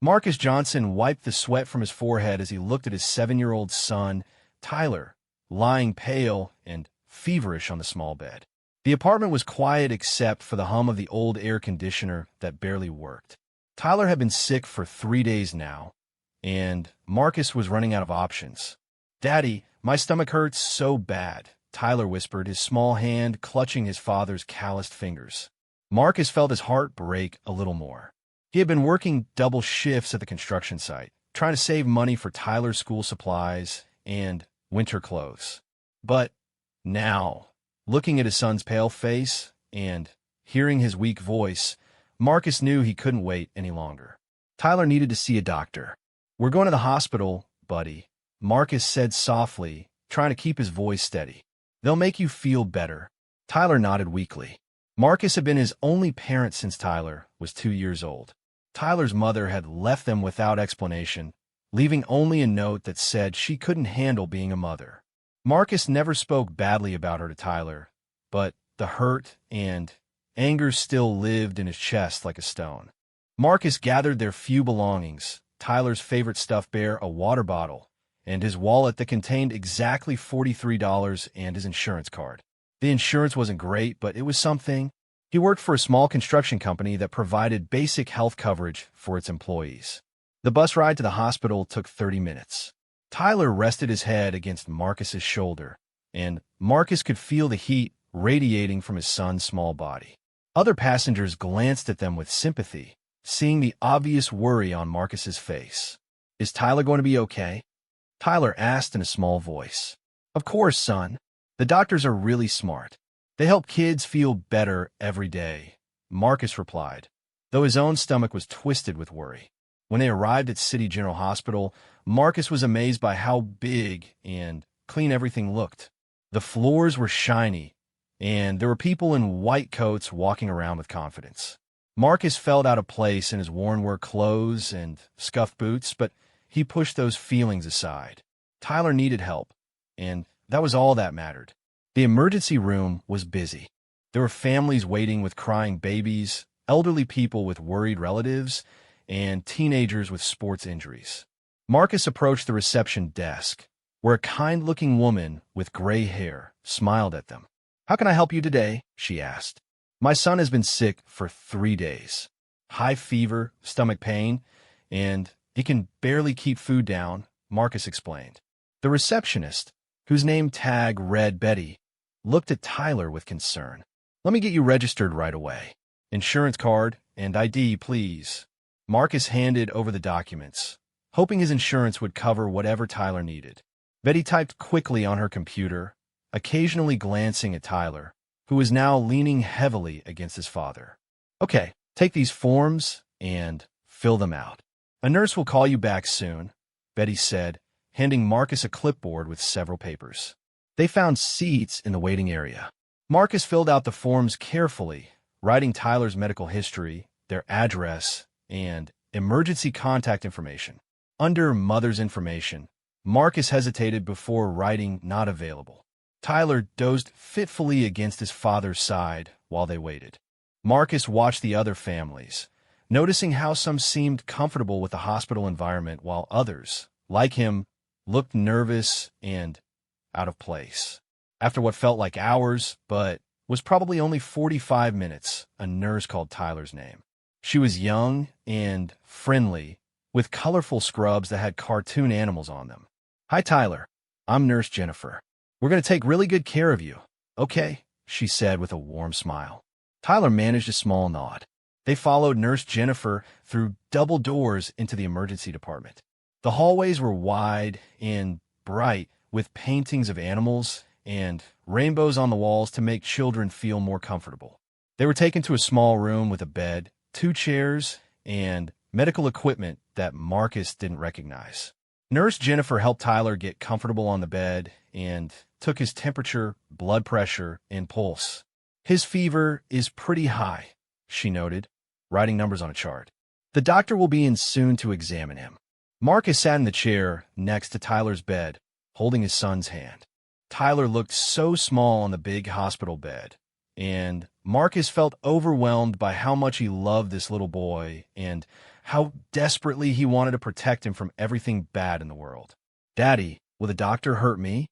Marcus Johnson wiped the sweat from his forehead as he looked at his 7-year-old son, Tyler, lying pale and feverish on the small bed. The apartment was quiet except for the hum of the old air conditioner that barely worked. Tyler had been sick for 3 days now, and Marcus was running out of options. "Daddy, my stomach hurts so bad," Tyler whispered, his small hand clutching his father's calloused fingers. Marcus felt his heart break a little more. He had been working double shifts at the construction site, trying to save money for Tyler's school supplies and winter clothes. But now, looking at his son's pale face and hearing his weak voice, Marcus knew he couldn't wait any longer. Tyler needed to see a doctor. "We're going to the hospital, buddy," Marcus said softly, trying to keep his voice steady. "They'll make you feel better." Tyler nodded weakly. Marcus had been his only parent since Tyler was 2 years old. Tyler's mother had left them without explanation, leaving only a note that said she couldn't handle being a mother. Marcus never spoke badly about her to Tyler, but the hurt and anger still lived in his chest like a stone. Marcus gathered their few belongings, Tyler's favorite stuffed bear, a water bottle, and his wallet that contained exactly $43 and his insurance card. The insurance wasn't great, but it was something. He worked for a small construction company that provided basic health coverage for its employees. The bus ride to the hospital took 30 minutes. Tyler rested his head against Marcus's shoulder, and Marcus could feel the heat radiating from his son's small body. Other passengers glanced at them with sympathy, seeing the obvious worry on Marcus's face. "Is Tyler going to be okay?" Tyler asked in a small voice. "Of course, son. The doctors are really smart. They help kids feel better every day," Marcus replied, though his own stomach was twisted with worry. When they arrived at City General Hospital, Marcus was amazed by how big and clean everything looked. The floors were shiny, and there were people in white coats walking around with confidence. Marcus felt out of place in his worn work clothes and scuffed boots, but he pushed those feelings aside. Tyler needed help, and that was all that mattered. The emergency room was busy. There were families waiting with crying babies, elderly people with worried relatives, and teenagers with sports injuries. Marcus approached the reception desk, where a kind-looking woman with gray hair smiled at them. "How can I help you today?" she asked. "My son has been sick for 3 days. High fever, stomach pain, and he can barely keep food down," Marcus explained. The receptionist, whose name tag read Betty, looked at Tyler with concern. "Let me get you registered right away. Insurance card and ID, please." Marcus handed over the documents, hoping his insurance would cover whatever Tyler needed. Betty typed quickly on her computer, occasionally glancing at Tyler, who was now leaning heavily against his father. "Okay, take these forms and fill them out. A nurse will call you back soon," Betty said, handing Marcus a clipboard with several papers. They found seats in the waiting area. Marcus filled out the forms carefully, writing Tyler's medical history, their address, and emergency contact information. Under mother's information, Marcus hesitated before writing "not available." Tyler dozed fitfully against his father's side while they waited. Marcus watched the other families, noticing how some seemed comfortable with the hospital environment while others, like him, looked nervous and out of place. After what felt like hours, but was probably only 45 minutes, a nurse called Tyler's name. She was young and friendly, with colorful scrubs that had cartoon animals on them. "Hi, Tyler. I'm Nurse Jennifer. We're going to take really good care of you, okay?" she said with a warm smile. Tyler managed a small nod. They followed Nurse Jennifer through double doors into the emergency department. The hallways were wide and bright, with paintings of animals and rainbows on the walls to make children feel more comfortable. They were taken to a small room with a bed, 2 chairs, and medical equipment that Marcus didn't recognize. Nurse Jennifer helped Tyler get comfortable on the bed and took his temperature, blood pressure, and pulse. "His fever is pretty high," she noted, writing numbers on a chart. "The doctor will be in soon to examine him." Marcus sat in the chair next to Tyler's bed, holding his son's hand. Tyler looked so small on the big hospital bed, and Marcus felt overwhelmed by how much he loved this little boy and how desperately he wanted to protect him from everything bad in the world. "Daddy, will the doctor hurt me?"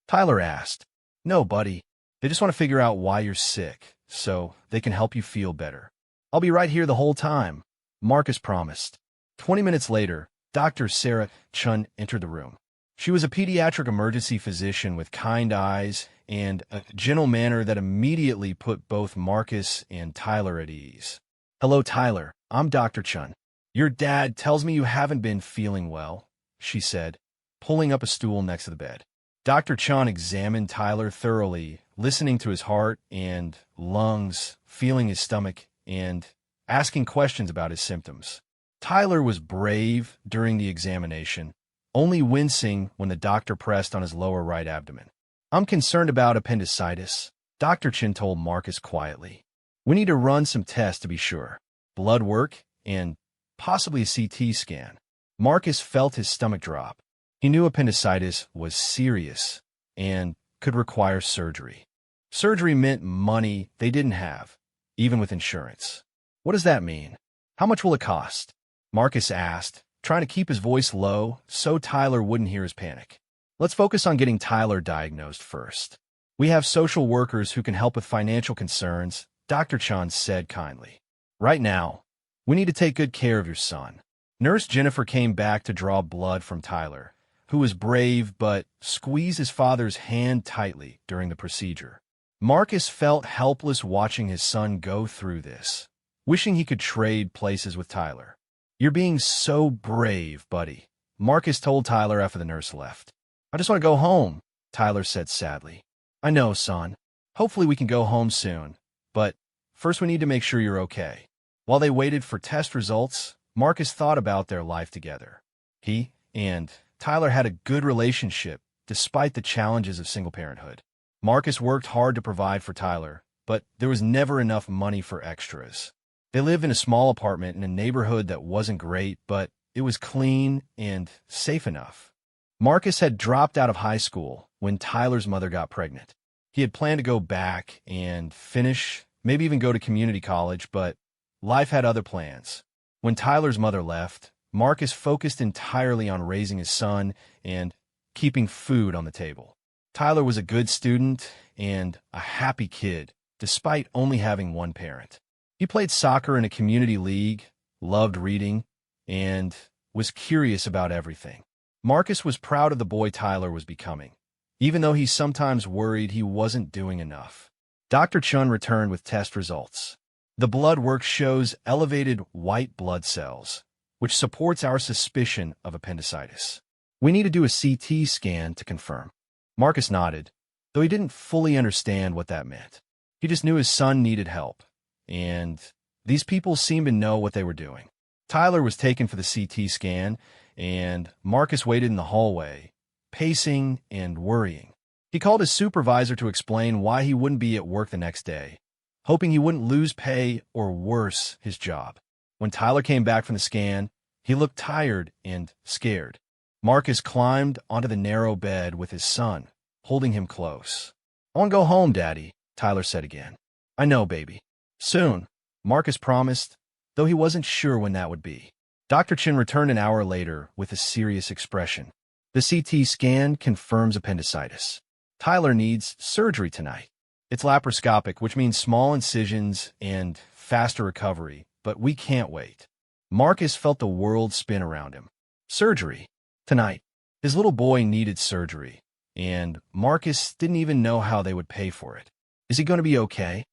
Tyler asked. "No, buddy. They just want to figure out why you're sick, so they can help you feel better." "I'll be right here the whole time," Marcus promised. 20 minutes later, Dr. Sarah Chun entered the room. She was a pediatric emergency physician with kind eyes and a gentle manner that immediately put both Marcus and Tyler at ease. "Hello, Tyler. I'm Dr. Chun. Your dad tells me you haven't been feeling well," she said, pulling up a stool next to the bed. Dr. Chun examined Tyler thoroughly, listening to his heart and lungs, feeling his stomach, and asking questions about his symptoms. Tyler was brave during the examination, only wincing when the doctor pressed on his lower right abdomen. "I'm concerned about appendicitis," Dr. Chin told Marcus quietly. "We need to run some tests to be sure. Blood work and possibly a CT scan." Marcus felt his stomach drop. He knew appendicitis was serious and could require surgery. Surgery meant money they didn't have, even with insurance. "What does that mean? How much will it cost?" Marcus asked, trying to keep his voice low so Tyler wouldn't hear his panic. "Let's focus on getting Tyler diagnosed first. We have social workers who can help with financial concerns," Dr. Chan said kindly. "Right now, we need to take good care of your son." Nurse Jennifer came back to draw blood from Tyler, who was brave but squeezed his father's hand tightly during the procedure. Marcus felt helpless watching his son go through this, wishing he could trade places with Tyler. "You're being so brave, buddy," Marcus told Tyler after the nurse left. "I just want to go home," Tyler said sadly. "I know, son. Hopefully we can go home soon, but first we need to make sure you're okay." While they waited for test results, Marcus thought about their life together. He and Tyler had a good relationship despite the challenges of single parenthood. Marcus worked hard to provide for Tyler, but there was never enough money for extras. They lived in a small apartment in a neighborhood that wasn't great, but it was clean and safe enough. Marcus had dropped out of high school when Tyler's mother got pregnant. He had planned to go back and finish, maybe even go to community college, but life had other plans. When Tyler's mother left, Marcus focused entirely on raising his son and keeping food on the table. Tyler was a good student and a happy kid, despite only having one parent. He played soccer in a community league, loved reading, and was curious about everything. Marcus was proud of the boy Tyler was becoming, even though he sometimes worried he wasn't doing enough. Dr. Chun returned with test results. The blood work shows elevated white blood cells, which supports our suspicion of appendicitis. "We need to do a CT scan to confirm." Marcus nodded, though he didn't fully understand what that meant. He just knew his son needed help, and these people seemed to know what they were doing. Tyler was taken for the CT scan, and Marcus waited in the hallway, pacing and worrying. He called his supervisor to explain why he wouldn't be at work the next day, hoping he wouldn't lose pay or worse, his job. When Tyler came back from the scan, he looked tired and scared. Marcus climbed onto the narrow bed with his son, holding him close. "I want to go home, Daddy," Tyler said again. "I know, baby. Soon," Marcus promised, though he wasn't sure when that would be. Dr. Chin returned an hour later with a serious expression. "The CT scan confirms appendicitis. Tyler needs surgery tonight. It's laparoscopic, which means small incisions and faster recovery, but we can't wait." Marcus felt the world spin around him. Surgery? Tonight. His little boy needed surgery, and Marcus didn't even know how they would pay for it. "Is he going to be okay?"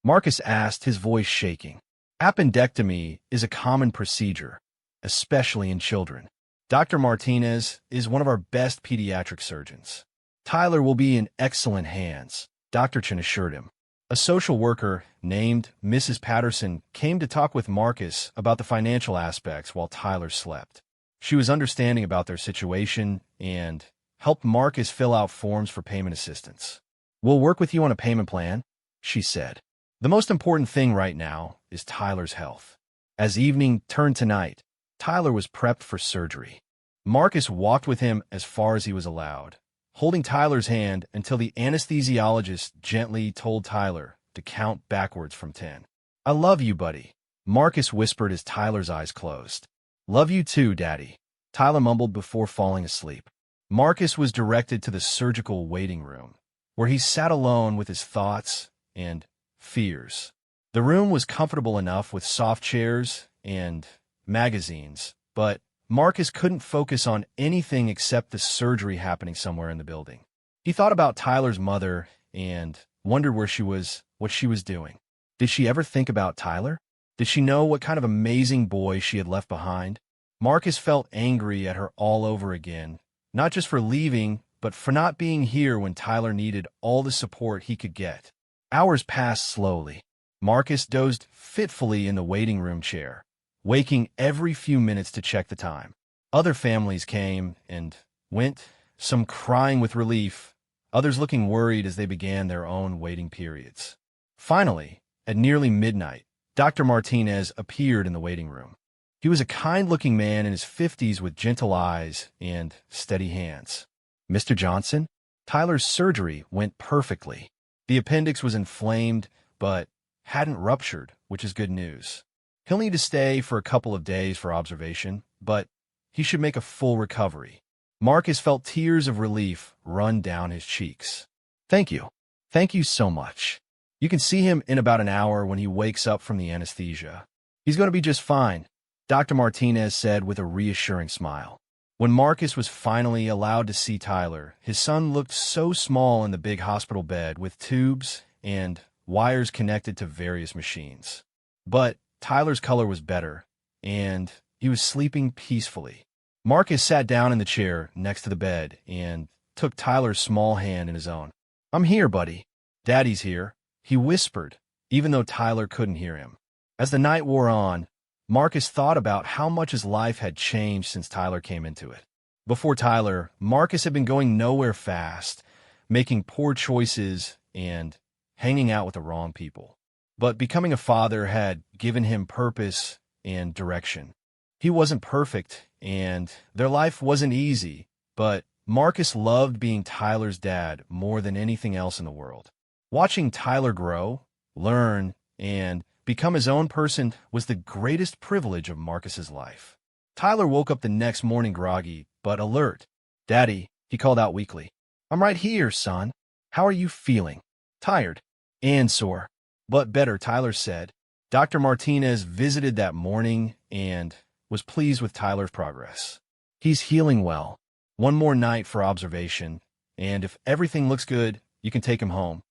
Marcus asked, his voice shaking. "Appendectomy is a common procedure, especially in children. Dr. Martinez is one of our best pediatric surgeons. Tyler will be in excellent hands," Dr. Chin assured him. A social worker named Mrs. Patterson came to talk with Marcus about the financial aspects while Tyler slept. She was understanding about their situation and helped Marcus fill out forms for payment assistance. "We'll work with you on a payment plan," she said. "The most important thing right now is Tyler's health." As evening turned to night, Tyler was prepped for surgery. Marcus walked with him as far as he was allowed, holding Tyler's hand until the anesthesiologist gently told Tyler to count backwards from 10. "I love you, buddy," Marcus whispered as Tyler's eyes closed. "Love you too, Daddy," Tyler mumbled before falling asleep. Marcus was directed to the surgical waiting room, where he sat alone with his thoughts and fears. The room was comfortable enough with soft chairs and magazines, but Marcus couldn't focus on anything except the surgery happening somewhere in the building. He thought about Tyler's mother and wondered what she was doing. Did she ever think about Tyler? Did she know what kind of amazing boy she had left behind? Marcus felt angry at her all over again, not just for leaving, but for not being here when Tyler needed all the support he could get. Hours passed slowly. Marcus dozed fitfully in the waiting room chair, waking every few minutes to check the time. Other families came and went, some crying with relief, others looking worried as they began their own waiting periods. Finally, at nearly midnight, Dr. Martinez appeared in the waiting room. He was a kind-looking man in his 50s with gentle eyes and steady hands. "Mr. Johnson, Tyler's surgery went perfectly. The appendix was inflamed, but hadn't ruptured, which is good news. He'll need to stay for a couple of days for observation, but he should make a full recovery." Marcus felt tears of relief run down his cheeks. "Thank you. Thank you so much. You can see him in about an hour when he wakes up from the anesthesia. He's going to be just fine," Dr. Martinez said with a reassuring smile. When Marcus was finally allowed to see Tyler, his son looked so small in the big hospital bed with tubes and wires connected to various machines. But Tyler's color was better, and he was sleeping peacefully. Marcus sat down in the chair next to the bed and took Tyler's small hand in his own. "I'm here, buddy. Daddy's here," he whispered, even though Tyler couldn't hear him. As the night wore on, Marcus thought about how much his life had changed since Tyler came into it. Before Tyler, Marcus had been going nowhere fast, making poor choices and hanging out with the wrong people. But becoming a father had given him purpose and direction. He wasn't perfect, and their life wasn't easy, but Marcus loved being Tyler's dad more than anything else in the world. Watching Tyler grow, learn, and become his own person was the greatest privilege of Marcus's life. Tyler woke up the next morning groggy, but alert. "Daddy," he called out weakly. "I'm right here, son. How are you feeling?" "Tired and sore, but better," Tyler said. Dr. Martinez visited that morning and was pleased with Tyler's progress. "He's healing well. One more night for observation, and if everything looks good, you can take him home."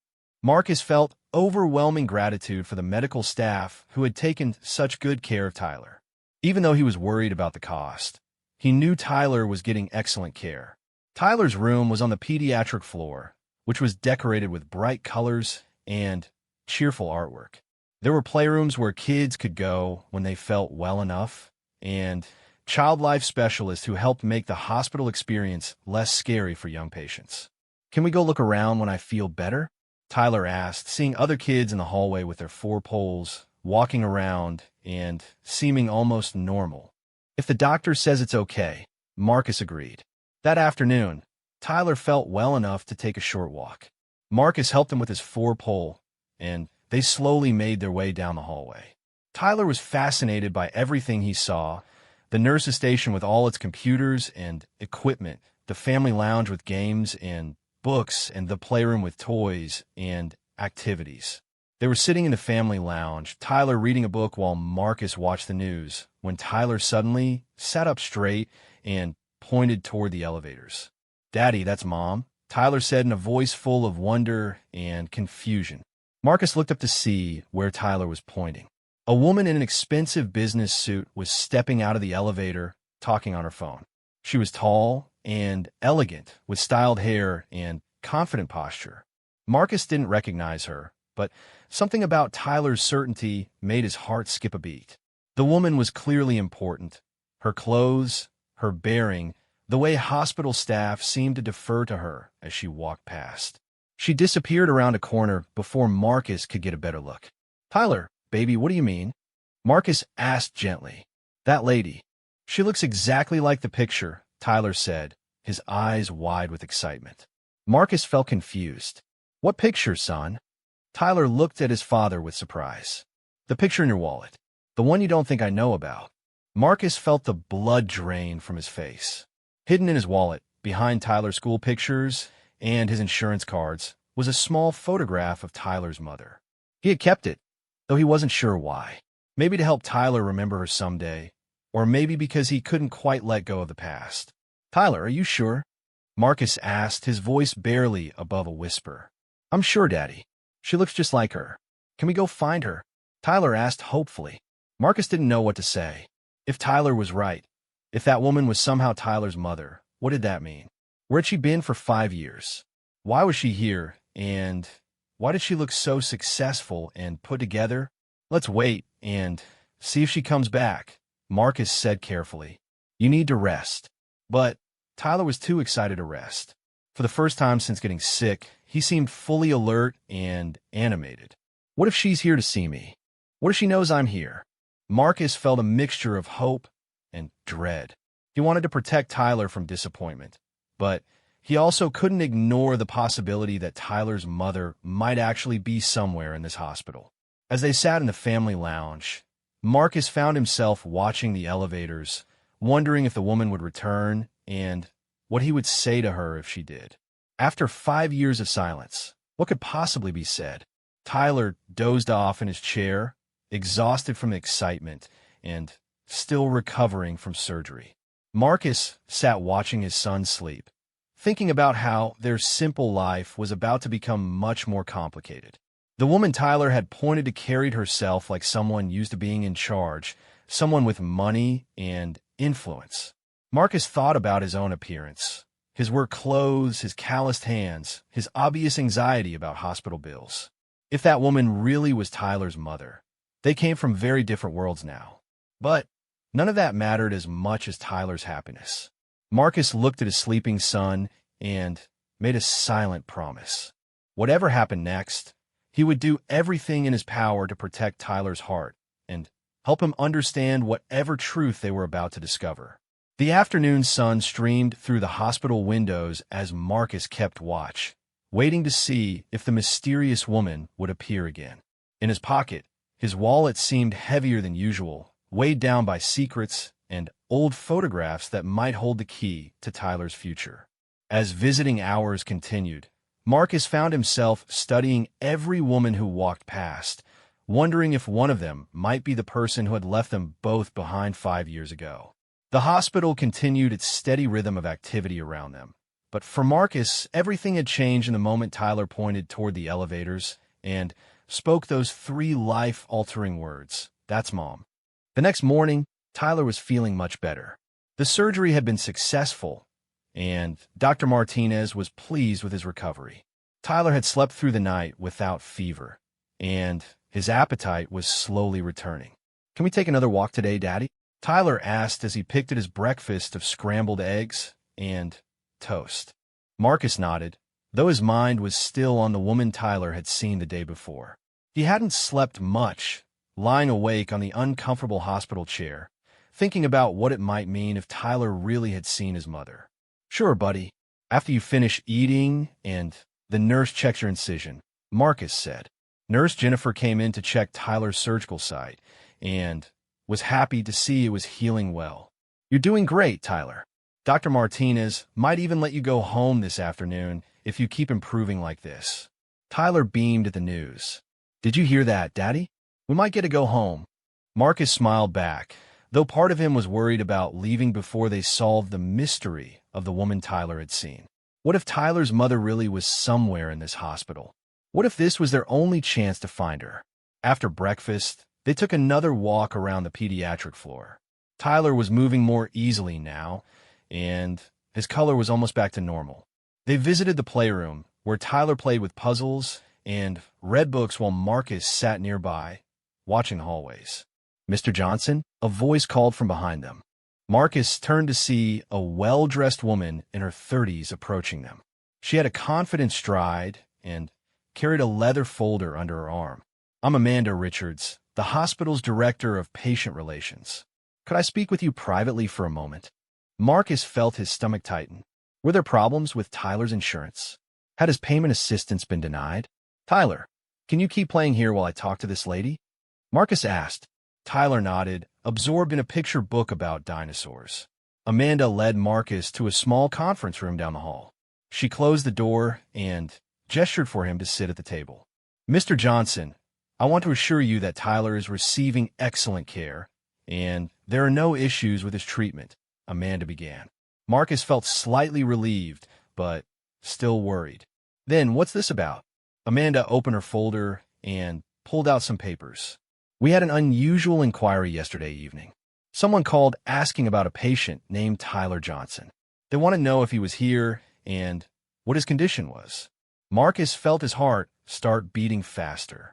Marcus felt overwhelming gratitude for the medical staff who had taken such good care of Tyler. Even though he was worried about the cost, he knew Tyler was getting excellent care. Tyler's room was on the pediatric floor, which was decorated with bright colors and cheerful artwork. There were playrooms where kids could go when they felt well enough, and child life specialists who helped make the hospital experience less scary for young patients. "Can we go look around when I feel better?" Tyler asked, seeing other kids in the hallway with their 4 poles, walking around and seeming almost normal. "If the doctor says it's okay," Marcus agreed. That afternoon, Tyler felt well enough to take a short walk. Marcus helped him with his 4-pole, and they slowly made their way down the hallway. Tyler was fascinated by everything he saw: the nurse's station with all its computers and equipment, the family lounge with games and books, and the playroom with toys and activities. They were sitting in the family lounge, Tyler reading a book while Marcus watched the news, when Tyler suddenly sat up straight and pointed toward the elevators. "Daddy, that's Mom," Tyler said in a voice full of wonder and confusion. Marcus looked up to see where Tyler was pointing. A woman in an expensive business suit was stepping out of the elevator, talking on her phone. She was tall and elegant, with styled hair and confident posture. Marcus didn't recognize her, but something about Tyler's certainty made his heart skip a beat. The woman was clearly important. Her clothes, her bearing, the way hospital staff seemed to defer to her as she walked past. She disappeared around a corner before Marcus could get a better look. "Tyler, baby, what do you mean?" Marcus asked gently. "That lady. She looks exactly like the picture," Tyler said, his eyes wide with excitement. Marcus felt confused. "What picture, son?" Tyler looked at his father with surprise. "The picture in your wallet." The one you don't think I know about. Marcus felt the blood drain from his face. Hidden in his wallet, behind Tyler's school pictures and his insurance cards, was a small photograph of Tyler's mother. He had kept it, though he wasn't sure why. Maybe to help Tyler remember her someday, or maybe because he couldn't quite let go of the past. "Tyler, are you sure?" Marcus asked, his voice barely above a whisper. "I'm sure, Daddy. She looks just like her. Can we go find her?" Tyler asked hopefully. Marcus didn't know what to say. If Tyler was right, if that woman was somehow Tyler's mother, what did that mean? Where had she been for 5 years? Why was she here, and why did she look so successful and put together? "Let's wait and see if she comes back," Marcus said carefully. "You need to rest." But Tyler was too excited to rest. For the first time since getting sick, he seemed fully alert and animated. What if she's here to see me? What if she knows I'm here? Marcus felt a mixture of hope and dread. He wanted to protect Tyler from disappointment, but he also couldn't ignore the possibility that Tyler's mother might actually be somewhere in this hospital. As they sat in the family lounge, Marcus found himself watching the elevators, wondering if the woman would return and what he would say to her if she did. After 5 years of silence, what could possibly be said? Tyler dozed off in his chair, exhausted from excitement and still recovering from surgery. Marcus sat watching his son sleep, thinking about how their simple life was about to become much more complicated. The woman Tyler had pointed to carried herself like someone used to being in charge, someone with money and influence. Marcus thought about his own appearance, his work clothes, his calloused hands, his obvious anxiety about hospital bills. If that woman really was Tyler's mother, they came from very different worlds now. But none of that mattered as much as Tyler's happiness. Marcus looked at his sleeping son and made a silent promise. Whatever happened next, he would do everything in his power to protect Tyler's heart and help him understand whatever truth they were about to discover. The afternoon sun streamed through the hospital windows as Marcus kept watch, waiting to see if the mysterious woman would appear again. In his pocket, his wallet seemed heavier than usual, weighed down by secrets and old photographs that might hold the key to Tyler's future. As visiting hours continued, Marcus found himself studying every woman who walked past, wondering if one of them might be the person who had left them both behind 5 years ago. The hospital continued its steady rhythm of activity around them. But for Marcus, everything had changed in the moment Tyler pointed toward the elevators and spoke those 3 life-altering words, "That's Mom." The next morning, Tyler was feeling much better. The surgery had been successful, and Dr. Martinez was pleased with his recovery. Tyler had slept through the night without fever, and his appetite was slowly returning. "Can we take another walk today, Daddy?" Tyler asked as he picked at his breakfast of scrambled eggs and toast. Marcus nodded, though his mind was still on the woman Tyler had seen the day before. He hadn't slept much, lying awake on the uncomfortable hospital chair, thinking about what it might mean if Tyler really had seen his mother. "Sure, buddy. After you finish eating and the nurse checks your incision," Marcus said. Nurse Jennifer came in to check Tyler's surgical site and was happy to see it was healing well. "You're doing great, Tyler. Dr. Martinez might even let you go home this afternoon if you keep improving like this." Tyler beamed at the news. "Did you hear that, Daddy? We might get to go home." Marcus smiled back, though part of him was worried about leaving before they solved the mystery of the woman Tyler had seen. What if Tyler's mother really was somewhere in this hospital? What if this was their only chance to find her? After breakfast, they took another walk around the pediatric floor. Tyler was moving more easily now, and his color was almost back to normal. They visited the playroom, where Tyler played with puzzles and read books while Marcus sat nearby, watching the hallways. "Mr. Johnson?" a voice called from behind them. Marcus turned to see a well-dressed woman in her 30s approaching them. She had a confident stride and carried a leather folder under her arm. "I'm Amanda Richards, the hospital's director of patient relations. Could I speak with you privately for a moment?" Marcus felt his stomach tighten. Were there problems with Tyler's insurance? Had his payment assistance been denied? "Tyler, can you keep playing here while I talk to this lady?" Marcus asked, Tyler nodded, absorbed in a picture book about dinosaurs. Amanda led Marcus to a small conference room down the hall. She closed the door and gestured for him to sit at the table. Mr. Johnson, I want to assure you that Tyler is receiving excellent care, and there are no issues with his treatment, Amanda began. Marcus felt slightly relieved, but still worried. Then, what's this about? Amanda opened her folder and pulled out some papers. We had an unusual inquiry yesterday evening. Someone called asking about a patient named Tyler Johnson. They want to know if he was here and what his condition was. Marcus felt his heart start beating faster.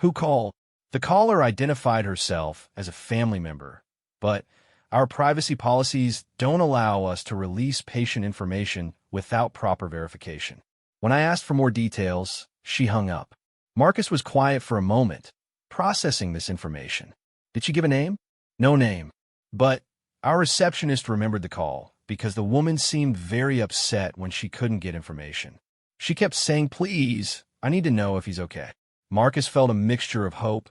Who called? The caller identified herself as a family member, but our privacy policies don't allow us to release patient information without proper verification. When I asked for more details, she hung up. Marcus was quiet for a moment, processing this information. Did she give a name? No name. But our receptionist remembered the call because the woman seemed very upset when she couldn't get information. She kept saying, "Please, I need to know if he's okay." Marcus felt a mixture of hope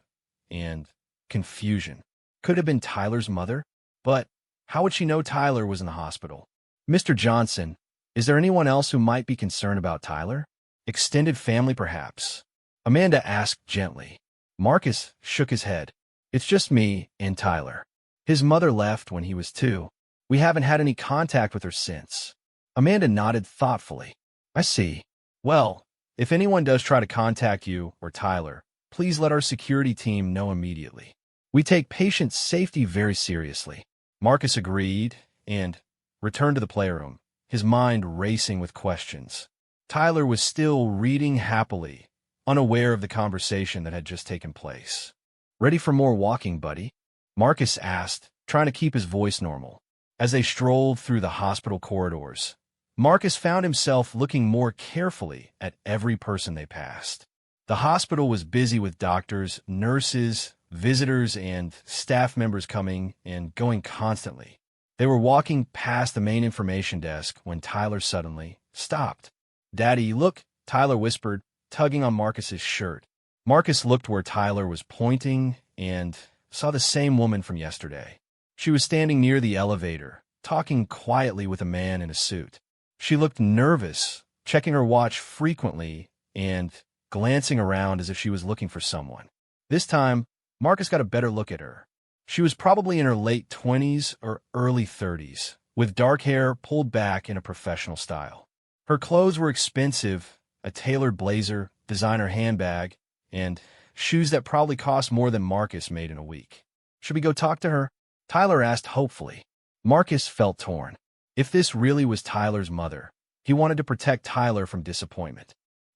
and confusion. Could it have been Tyler's mother? But how would she know Tyler was in the hospital? Mr. Johnson, is there anyone else who might be concerned about Tyler? Extended family, perhaps? Amanda asked gently. Marcus shook his head. It's just me and Tyler. His mother left when he was 2. We haven't had any contact with her since. Amanda nodded thoughtfully. I see. Well, if anyone does try to contact you or Tyler, please let our security team know immediately. We take patient safety very seriously. Marcus agreed and returned to the playroom, his mind racing with questions. Tyler was still reading happily, unaware of the conversation that had just taken place. Ready for more walking, buddy? Marcus asked, trying to keep his voice normal. As they strolled through the hospital corridors, Marcus found himself looking more carefully at every person they passed. The hospital was busy with doctors, nurses, visitors, and staff members coming and going constantly. They were walking past the main information desk when Tyler suddenly stopped. "Daddy, look," Tyler whispered, tugging on Marcus's shirt. Marcus looked where Tyler was pointing and saw the same woman from yesterday. She was standing near the elevator, talking quietly with a man in a suit. She looked nervous, checking her watch frequently and glancing around as if she was looking for someone. This time, Marcus got a better look at her. She was probably in her late 20s or early 30s, with dark hair pulled back in a professional style. Her clothes were expensive, a tailored blazer, designer handbag, and shoes that probably cost more than Marcus made in a week. Should we go talk to her? Tyler asked hopefully. Marcus felt torn. If this really was Tyler's mother, he wanted to protect Tyler from disappointment.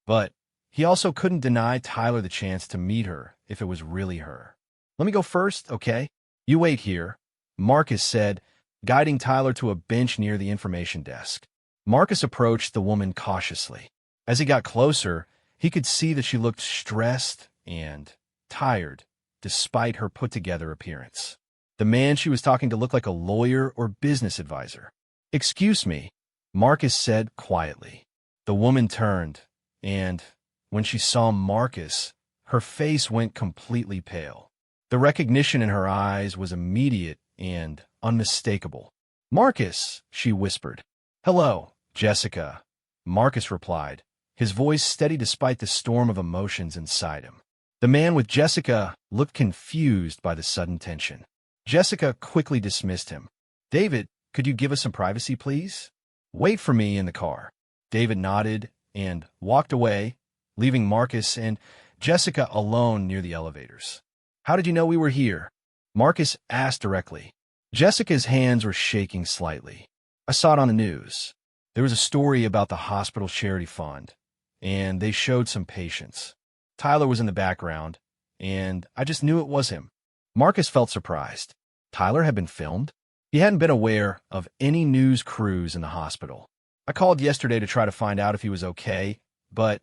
But he also couldn't deny Tyler the chance to meet her if it was really her. "Let me go first, okay? You wait here," Marcus said, guiding Tyler to a bench near the information desk. Marcus approached the woman cautiously. As he got closer, he could see that she looked stressed and tired, despite her put-together appearance. The man she was talking to looked like a lawyer or business advisor. "Excuse me," Marcus said quietly. The woman turned, and when she saw Marcus, her face went completely pale. The recognition in her eyes was immediate and unmistakable. "Marcus," she whispered. "Hello, Jessica," Marcus replied, his voice steady despite the storm of emotions inside him. The man with Jessica looked confused by the sudden tension. Jessica quickly dismissed him. "David, could you give us some privacy, please?" "Wait for me in the car." David nodded and walked away, leaving Marcus and Jessica alone near the elevators. "How did you know we were here?" Marcus asked directly. Jessica's hands were shaking slightly. "I saw it on the news. There was a story about the hospital charity fund, and they showed some patients. Tyler was in the background, and I just knew it was him." Marcus felt surprised. Tyler had been filmed? He hadn't been aware of any news crews in the hospital. "I called yesterday to try to find out if he was okay, but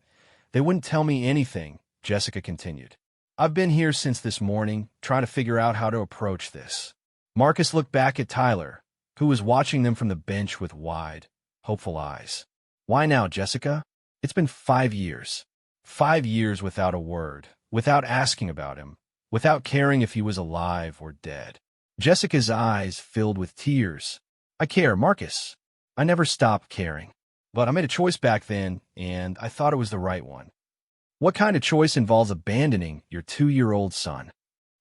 they wouldn't tell me anything," Jessica continued. "I've been here since this morning, trying to figure out how to approach this." Marcus looked back at Tyler, who was watching them from the bench with wide, hopeful eyes. "Why now, Jessica? It's been 5 years. 5 years without a word, without asking about him, without caring if he was alive or dead. Jessica's eyes filled with tears. I care, Marcus. I never stopped caring. But I made a choice back then, and I thought it was the right one. What kind of choice involves abandoning your 2-year-old son?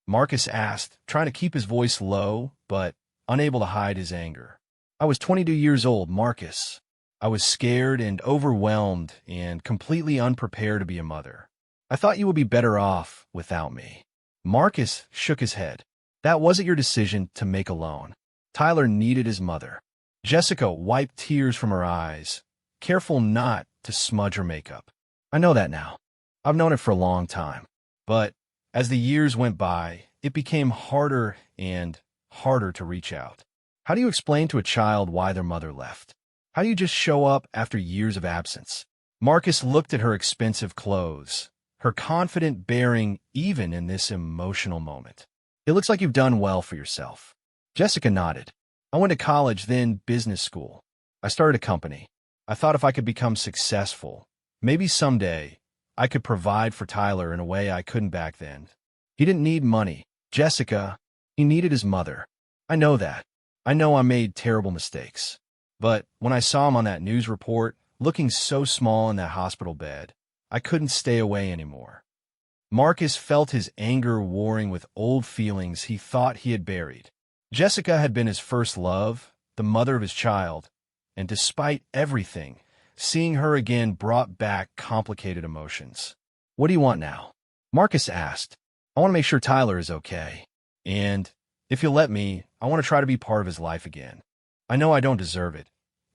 Marcus asked, trying to keep his voice low, but unable to hide his anger. I was 22 years old, Marcus. I was scared and overwhelmed and completely unprepared to be a mother. I thought you would be better off without me. Marcus shook his head. That wasn't your decision to make alone. Tyler needed his mother. Jessica wiped tears from her eyes, careful not to smudge her makeup. I know that now. I've known it for a long time. But as the years went by, it became harder and harder to reach out. How do you explain to a child why their mother left? How do you just show up after years of absence? Marcus looked at her expensive clothes, her confident bearing even in this emotional moment. It looks like you've done well for yourself. Jessica nodded. I went to college, then business school. I started a company. I thought if I could become successful, maybe someday, I could provide for Tyler in a way I couldn't back then. He didn't need money. Jessica, he needed his mother. I know that. I know I made terrible mistakes. But when I saw him on that news report, looking so small in that hospital bed, I couldn't stay away anymore. Marcus felt his anger warring with old feelings he thought he had buried. Jessica had been his first love, the mother of his child, and despite everything, seeing her again brought back complicated emotions. What do you want now? Marcus asked. I want to make sure Tyler is okay. And if you'll let me, I want to try to be part of his life again. I know I don't deserve it.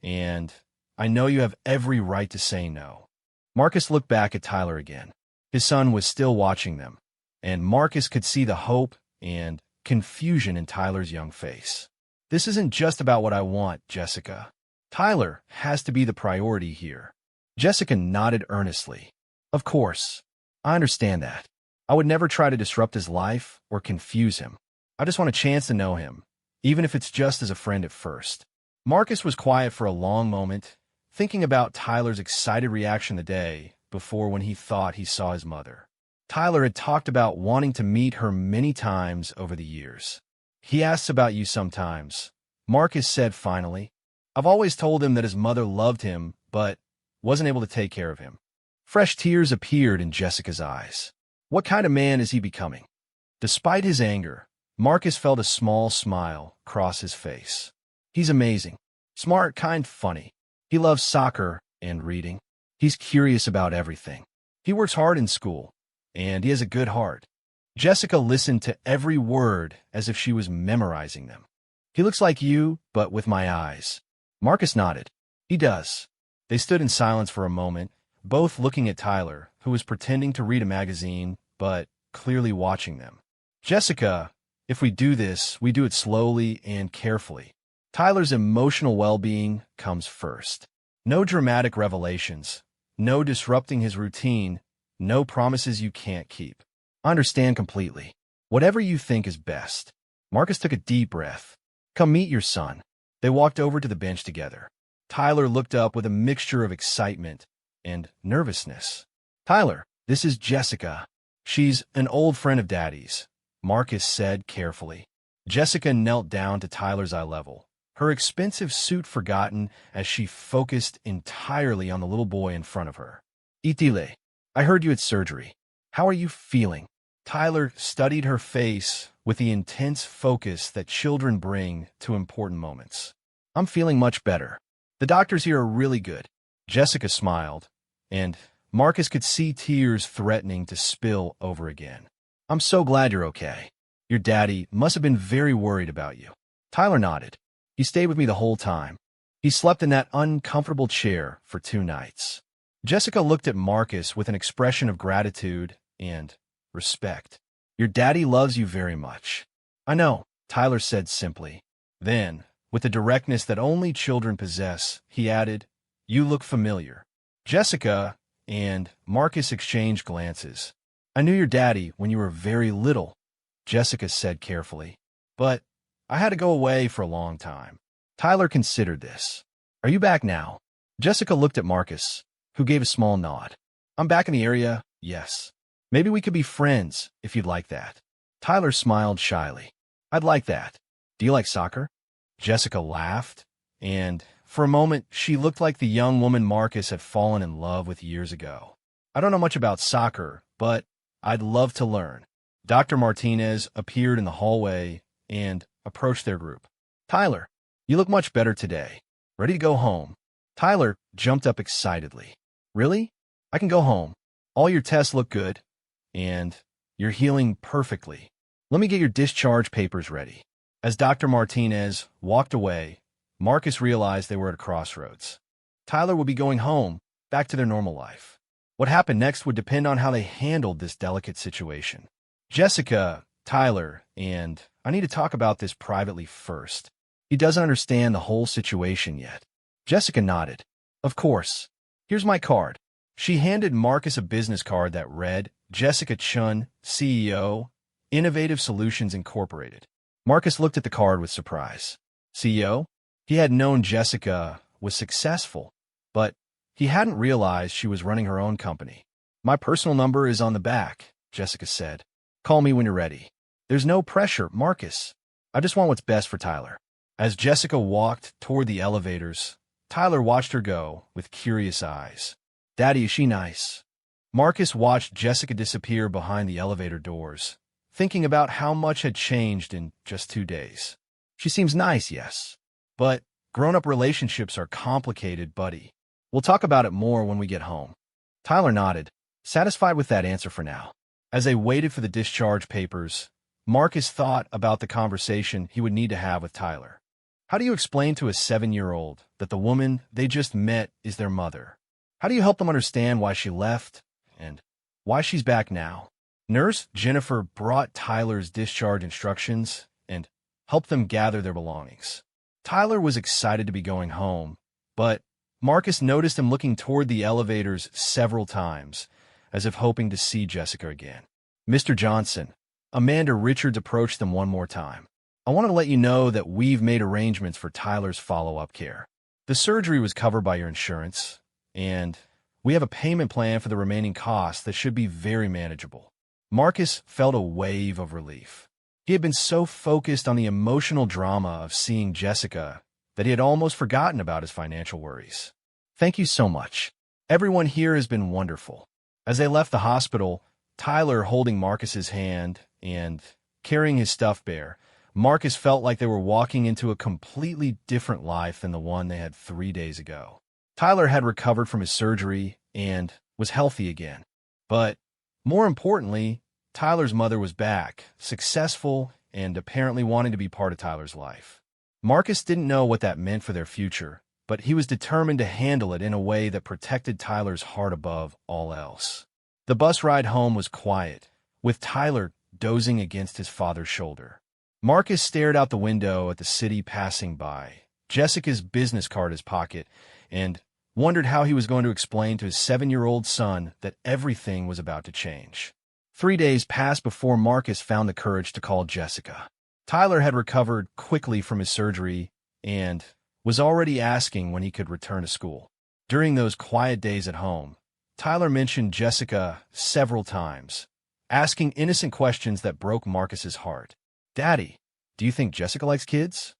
And I know you have every right to say no. Marcus looked back at Tyler again. His son was still watching them, and Marcus could see the hope and confusion in Tyler's young face. This isn't just about what I want, Jessica. Tyler has to be the priority here. Jessica nodded earnestly. Of course. I understand that. I would never try to disrupt his life or confuse him. I just want a chance to know him, even if it's just as a friend at first. Marcus was quiet for a long moment, thinking about Tyler's excited reaction the day before when he thought he saw his mother. Tyler had talked about wanting to meet her many times over the years. He asks about you sometimes. Marcus said finally. I've always told him that his mother loved him, but wasn't able to take care of him. Fresh tears appeared in Jessica's eyes. What kind of man is he becoming? Despite his anger, Marcus felt a small smile cross his face. He's amazing. Smart, kind, funny. He loves soccer and reading. He's curious about everything. He works hard in school, and he has a good heart. Jessica listened to every word as if she was memorizing them. He looks like you, but with my eyes. Marcus nodded. He does. They stood in silence for a moment, both looking at Tyler, who was pretending to read a magazine, but clearly watching them. Jessica, if we do this, we do it slowly and carefully. Tyler's emotional well-being comes first. No dramatic revelations. No disrupting his routine. No promises you can't keep. I understand completely. Whatever you think is best. Marcus took a deep breath. Come meet your son. They walked over to the bench together. Tyler looked up with a mixture of excitement and nervousness. Tyler, this is Jessica. She's an old friend of Daddy's, Marcus said carefully. Jessica knelt down to Tyler's eye level, her expensive suit forgotten as she focused entirely on the little boy in front of her. Itile, I heard you had surgery. How are you feeling? Tyler studied her face with the intense focus that children bring to important moments. I'm feeling much better. The doctors here are really good. Jessica smiled, and Marcus could see tears threatening to spill over again. I'm so glad you're okay. Your daddy must have been very worried about you. Tyler nodded. He stayed with me the whole time. He slept in that uncomfortable chair for 2 nights. Jessica looked at Marcus with an expression of gratitude and respect. Your daddy loves you very much. I know, Tyler said simply. Then, with the directness that only children possess, he added, You look familiar. Jessica and Marcus exchanged glances. I knew your daddy when you were very little, Jessica said carefully. But I had to go away for a long time. Tyler considered this. Are you back now? Jessica looked at Marcus, who gave a small nod. I'm back in the area, yes. Maybe we could be friends, if you'd like that. Tyler smiled shyly. I'd like that. Do you like soccer? Jessica laughed, and for a moment she looked like the young woman Marcus had fallen in love with years ago. I don't know much about soccer, but I'd love to learn. Dr. Martinez appeared in the hallway and approached their group. Tyler, you look much better today. Ready to go home? Tyler jumped up excitedly. Really? I can go home. All your tests look good, and you're healing perfectly. Let me get your discharge papers ready. As Dr. Martinez walked away, Marcus realized they were at a crossroads. Tyler would be going home, back to their normal life. What happened next would depend on how they handled this delicate situation. Jessica, Tyler, and I need to talk about this privately first. He doesn't understand the whole situation yet. Jessica nodded. Of course. Here's my card. She handed Marcus a business card that read, Jessica Chun, CEO, Innovative Solutions Incorporated. Marcus looked at the card with surprise. CEO? He had known Jessica was successful, but he hadn't realized she was running her own company. My personal number is on the back, Jessica said. Call me when you're ready. There's no pressure, Marcus. I just want what's best for Tyler. As Jessica walked toward the elevators, Tyler watched her go with curious eyes. Daddy, is she nice? Marcus watched Jessica disappear behind the elevator doors, thinking about how much had changed in just 2 days. She seems nice, yes. But grown-up relationships are complicated, buddy. We'll talk about it more when we get home. Tyler nodded, satisfied with that answer for now. As they waited for the discharge papers, Marcus thought about the conversation he would need to have with Tyler. How do you explain to a 7-year-old that the woman they just met is their mother? How do you help them understand why she left and why she's back now? Nurse Jennifer brought Tyler's discharge instructions and helped them gather their belongings. Tyler was excited to be going home, but Marcus noticed him looking toward the elevators several times, as if hoping to see Jessica again. Mr. Johnson, Amanda Richards approached them one more time. I want to let you know that we've made arrangements for Tyler's follow-up care. The surgery was covered by your insurance, and we have a payment plan for the remaining costs that should be very manageable. Marcus felt a wave of relief. He had been so focused on the emotional drama of seeing Jessica that he had almost forgotten about his financial worries. Thank you so much. Everyone here has been wonderful. As they left the hospital, Tyler holding Marcus's hand and carrying his stuffed bear, Marcus felt like they were walking into a completely different life than the one they had 3 days ago. Tyler had recovered from his surgery and was healthy again. But more importantly, Tyler's mother was back, successful, and apparently wanting to be part of Tyler's life. Marcus didn't know what that meant for their future, but he was determined to handle it in a way that protected Tyler's heart above all else. The bus ride home was quiet, with Tyler dozing against his father's shoulder. Marcus stared out the window at the city passing by, Jessica's business card in his pocket, and wondered how he was going to explain to his 7-year-old son that everything was about to change. 3 days passed before Marcus found the courage to call Jessica. Tyler had recovered quickly from his surgery and was already asking when he could return to school. During those quiet days at home, Tyler mentioned Jessica several times, asking innocent questions that broke Marcus's heart. Daddy, do you think Jessica likes kids?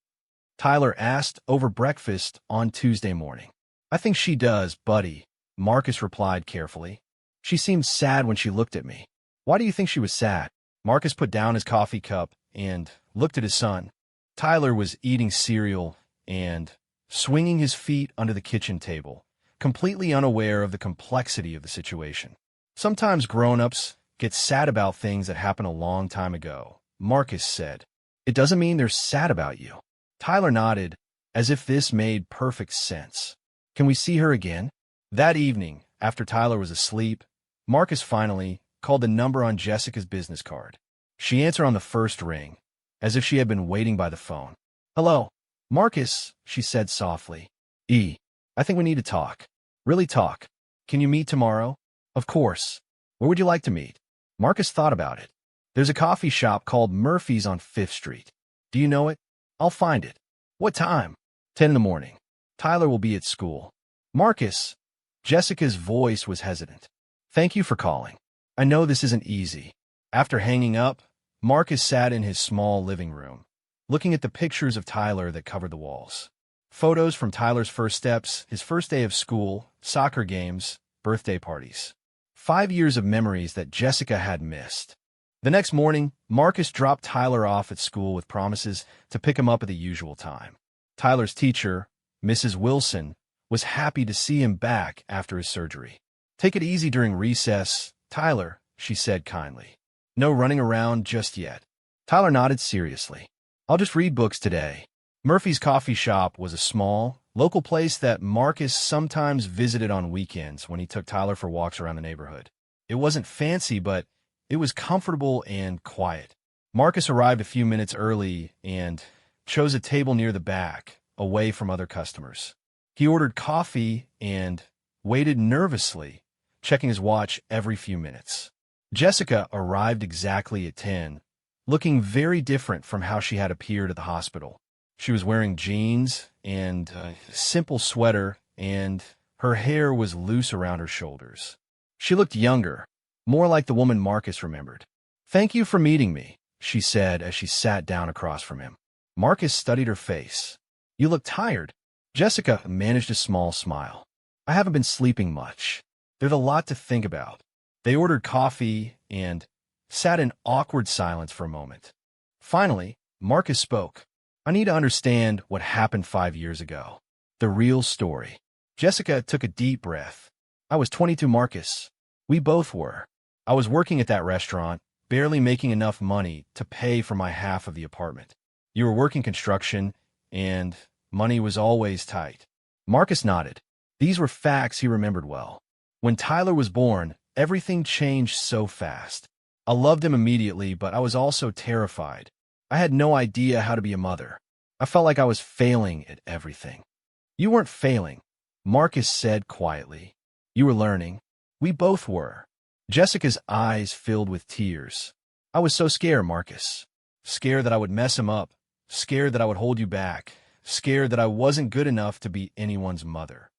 Tyler asked over breakfast on Tuesday morning. I think she does, buddy, Marcus replied carefully. She seemed sad when she looked at me. Why do you think she was sad? Marcus put down his coffee cup and looked at his son. Tyler was eating cereal and swinging his feet under the kitchen table, completely unaware of the complexity of the situation. Sometimes grown-ups get sad about things that happened a long time ago, Marcus said. It doesn't mean they're sad about you. Tyler nodded, as if this made perfect sense. Can we see her again? That evening, after Tyler was asleep, Marcus finally called the number on Jessica's business card. She answered on the first ring, as if she had been waiting by the phone. Hello, Marcus, she said softly. I think we need to talk. Really talk. Can you meet tomorrow? Of course. Where would you like to meet? Marcus thought about it. There's a coffee shop called Murphy's on 5th Street. Do you know it? I'll find it. What time? 10 in the morning. Tyler will be at school. Marcus, Jessica's voice was hesitant. Thank you for calling. I know this isn't easy. After hanging up, Marcus sat in his small living room, looking at the pictures of Tyler that covered the walls. Photos from Tyler's first steps, his first day of school, soccer games, birthday parties. 5 years of memories that Jessica had missed. The next morning, Marcus dropped Tyler off at school with promises to pick him up at the usual time. Tyler's teacher, Mrs. Wilson, was happy to see him back after his surgery. "Take it easy during recess, Tyler," she said kindly. "No running around just yet." Tyler nodded seriously. "I'll just read books today." Murphy's Coffee Shop was a small, local place that Marcus sometimes visited on weekends when he took Tyler for walks around the neighborhood. It wasn't fancy, but it was comfortable and quiet. Marcus arrived a few minutes early and chose a table near the back, away from other customers. He ordered coffee and waited nervously, checking his watch every few minutes. Jessica arrived exactly at 10, looking very different from how she had appeared at the hospital. She was wearing jeans and a simple sweater, and her hair was loose around her shoulders. She looked younger, more like the woman Marcus remembered. "Thank you for meeting me," she said as she sat down across from him. Marcus studied her face. "You look tired." Jessica managed a small smile. "I haven't been sleeping much. There's a lot to think about." They ordered coffee and sat in awkward silence for a moment. Finally, Marcus spoke. "I need to understand what happened 5 years ago. The real story." Jessica took a deep breath. "I was 22, Marcus. We both were. I was working at that restaurant, barely making enough money to pay for my half of the apartment. You were working construction, and money was always tight." Marcus nodded. These were facts he remembered well. When Tyler was born, everything changed so fast. I loved him immediately, but I was also terrified. I had no idea how to be a mother. I felt like I was failing at everything. "You weren't failing," Marcus said quietly. "You were learning. We both were." Jessica's eyes filled with tears. "I was so scared, Marcus. Scared that I would mess him up. Scared that I would hold you back. Scared that I wasn't good enough to be anyone's mother."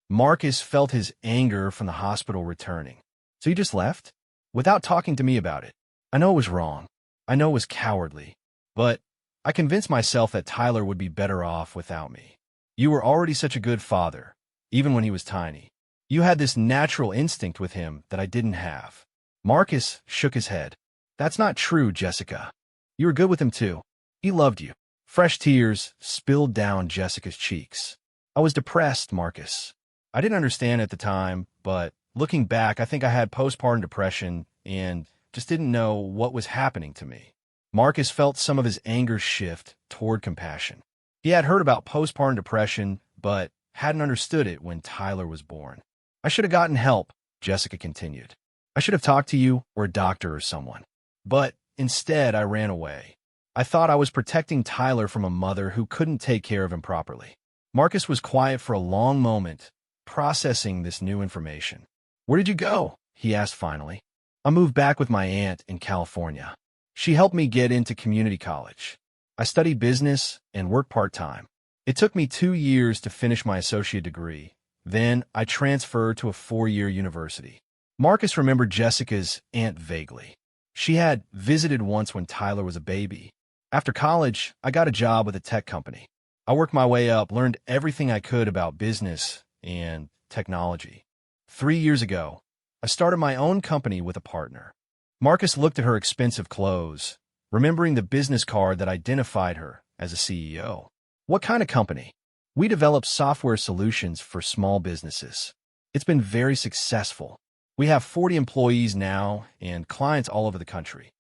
Marcus felt his anger from the hospital returning. "So you just left? Without talking to me about it? I know it was wrong. I know it was cowardly. But I convinced myself that Tyler would be better off without me. You were already such a good father, even when he was tiny. You had this natural instinct with him that I didn't have." Marcus shook his head. "That's not true, Jessica. You were good with him too. He loved you." Fresh tears spilled down Jessica's cheeks. "I was depressed, Marcus. I didn't understand at the time, but looking back, I think I had postpartum depression and just didn't know what was happening to me." Marcus felt some of his anger shift toward compassion. He had heard about postpartum depression, but hadn't understood it when Tyler was born. "I should have gotten help," Jessica continued. "I should have talked to you or a doctor or someone. But instead, I ran away. I thought I was protecting Tyler from a mother who couldn't take care of him properly." Marcus was quiet for a long moment, processing this new information. "Where did you go?" he asked finally. "I moved back with my aunt in California. She helped me get into community college. I studied business and worked part-time. It took me 2 years to finish my associate degree. Then I transferred to a 4-year university." Marcus remembered Jessica's aunt vaguely. She had visited once when Tyler was a baby. "After college, I got a job with a tech company. I worked my way up, learned everything I could about business and technology. 3 years ago, I started my own company with a partner." Marcus looked at her expensive clothes, remembering the business card that identified her as a CEO. "What kind of company?" "We develop software solutions for small businesses. It's been very successful. We have 40 employees now and clients all over the country."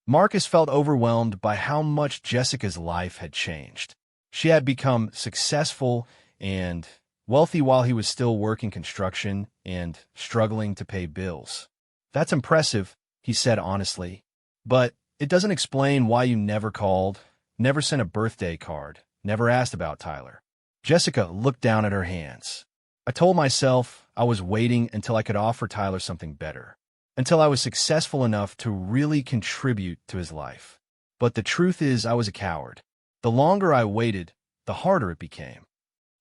Marcus felt overwhelmed by how much Jessica's life had changed. She had become successful and wealthy while he was still working construction and struggling to pay bills. "That's impressive," he said honestly, "but it doesn't explain why you never called, never sent a birthday card, never asked about Tyler." Jessica looked down at her hands. "I told myself I was waiting until I could offer Tyler something better, until I was successful enough to really contribute to his life. But the truth is I was a coward. The longer I waited, the harder it became.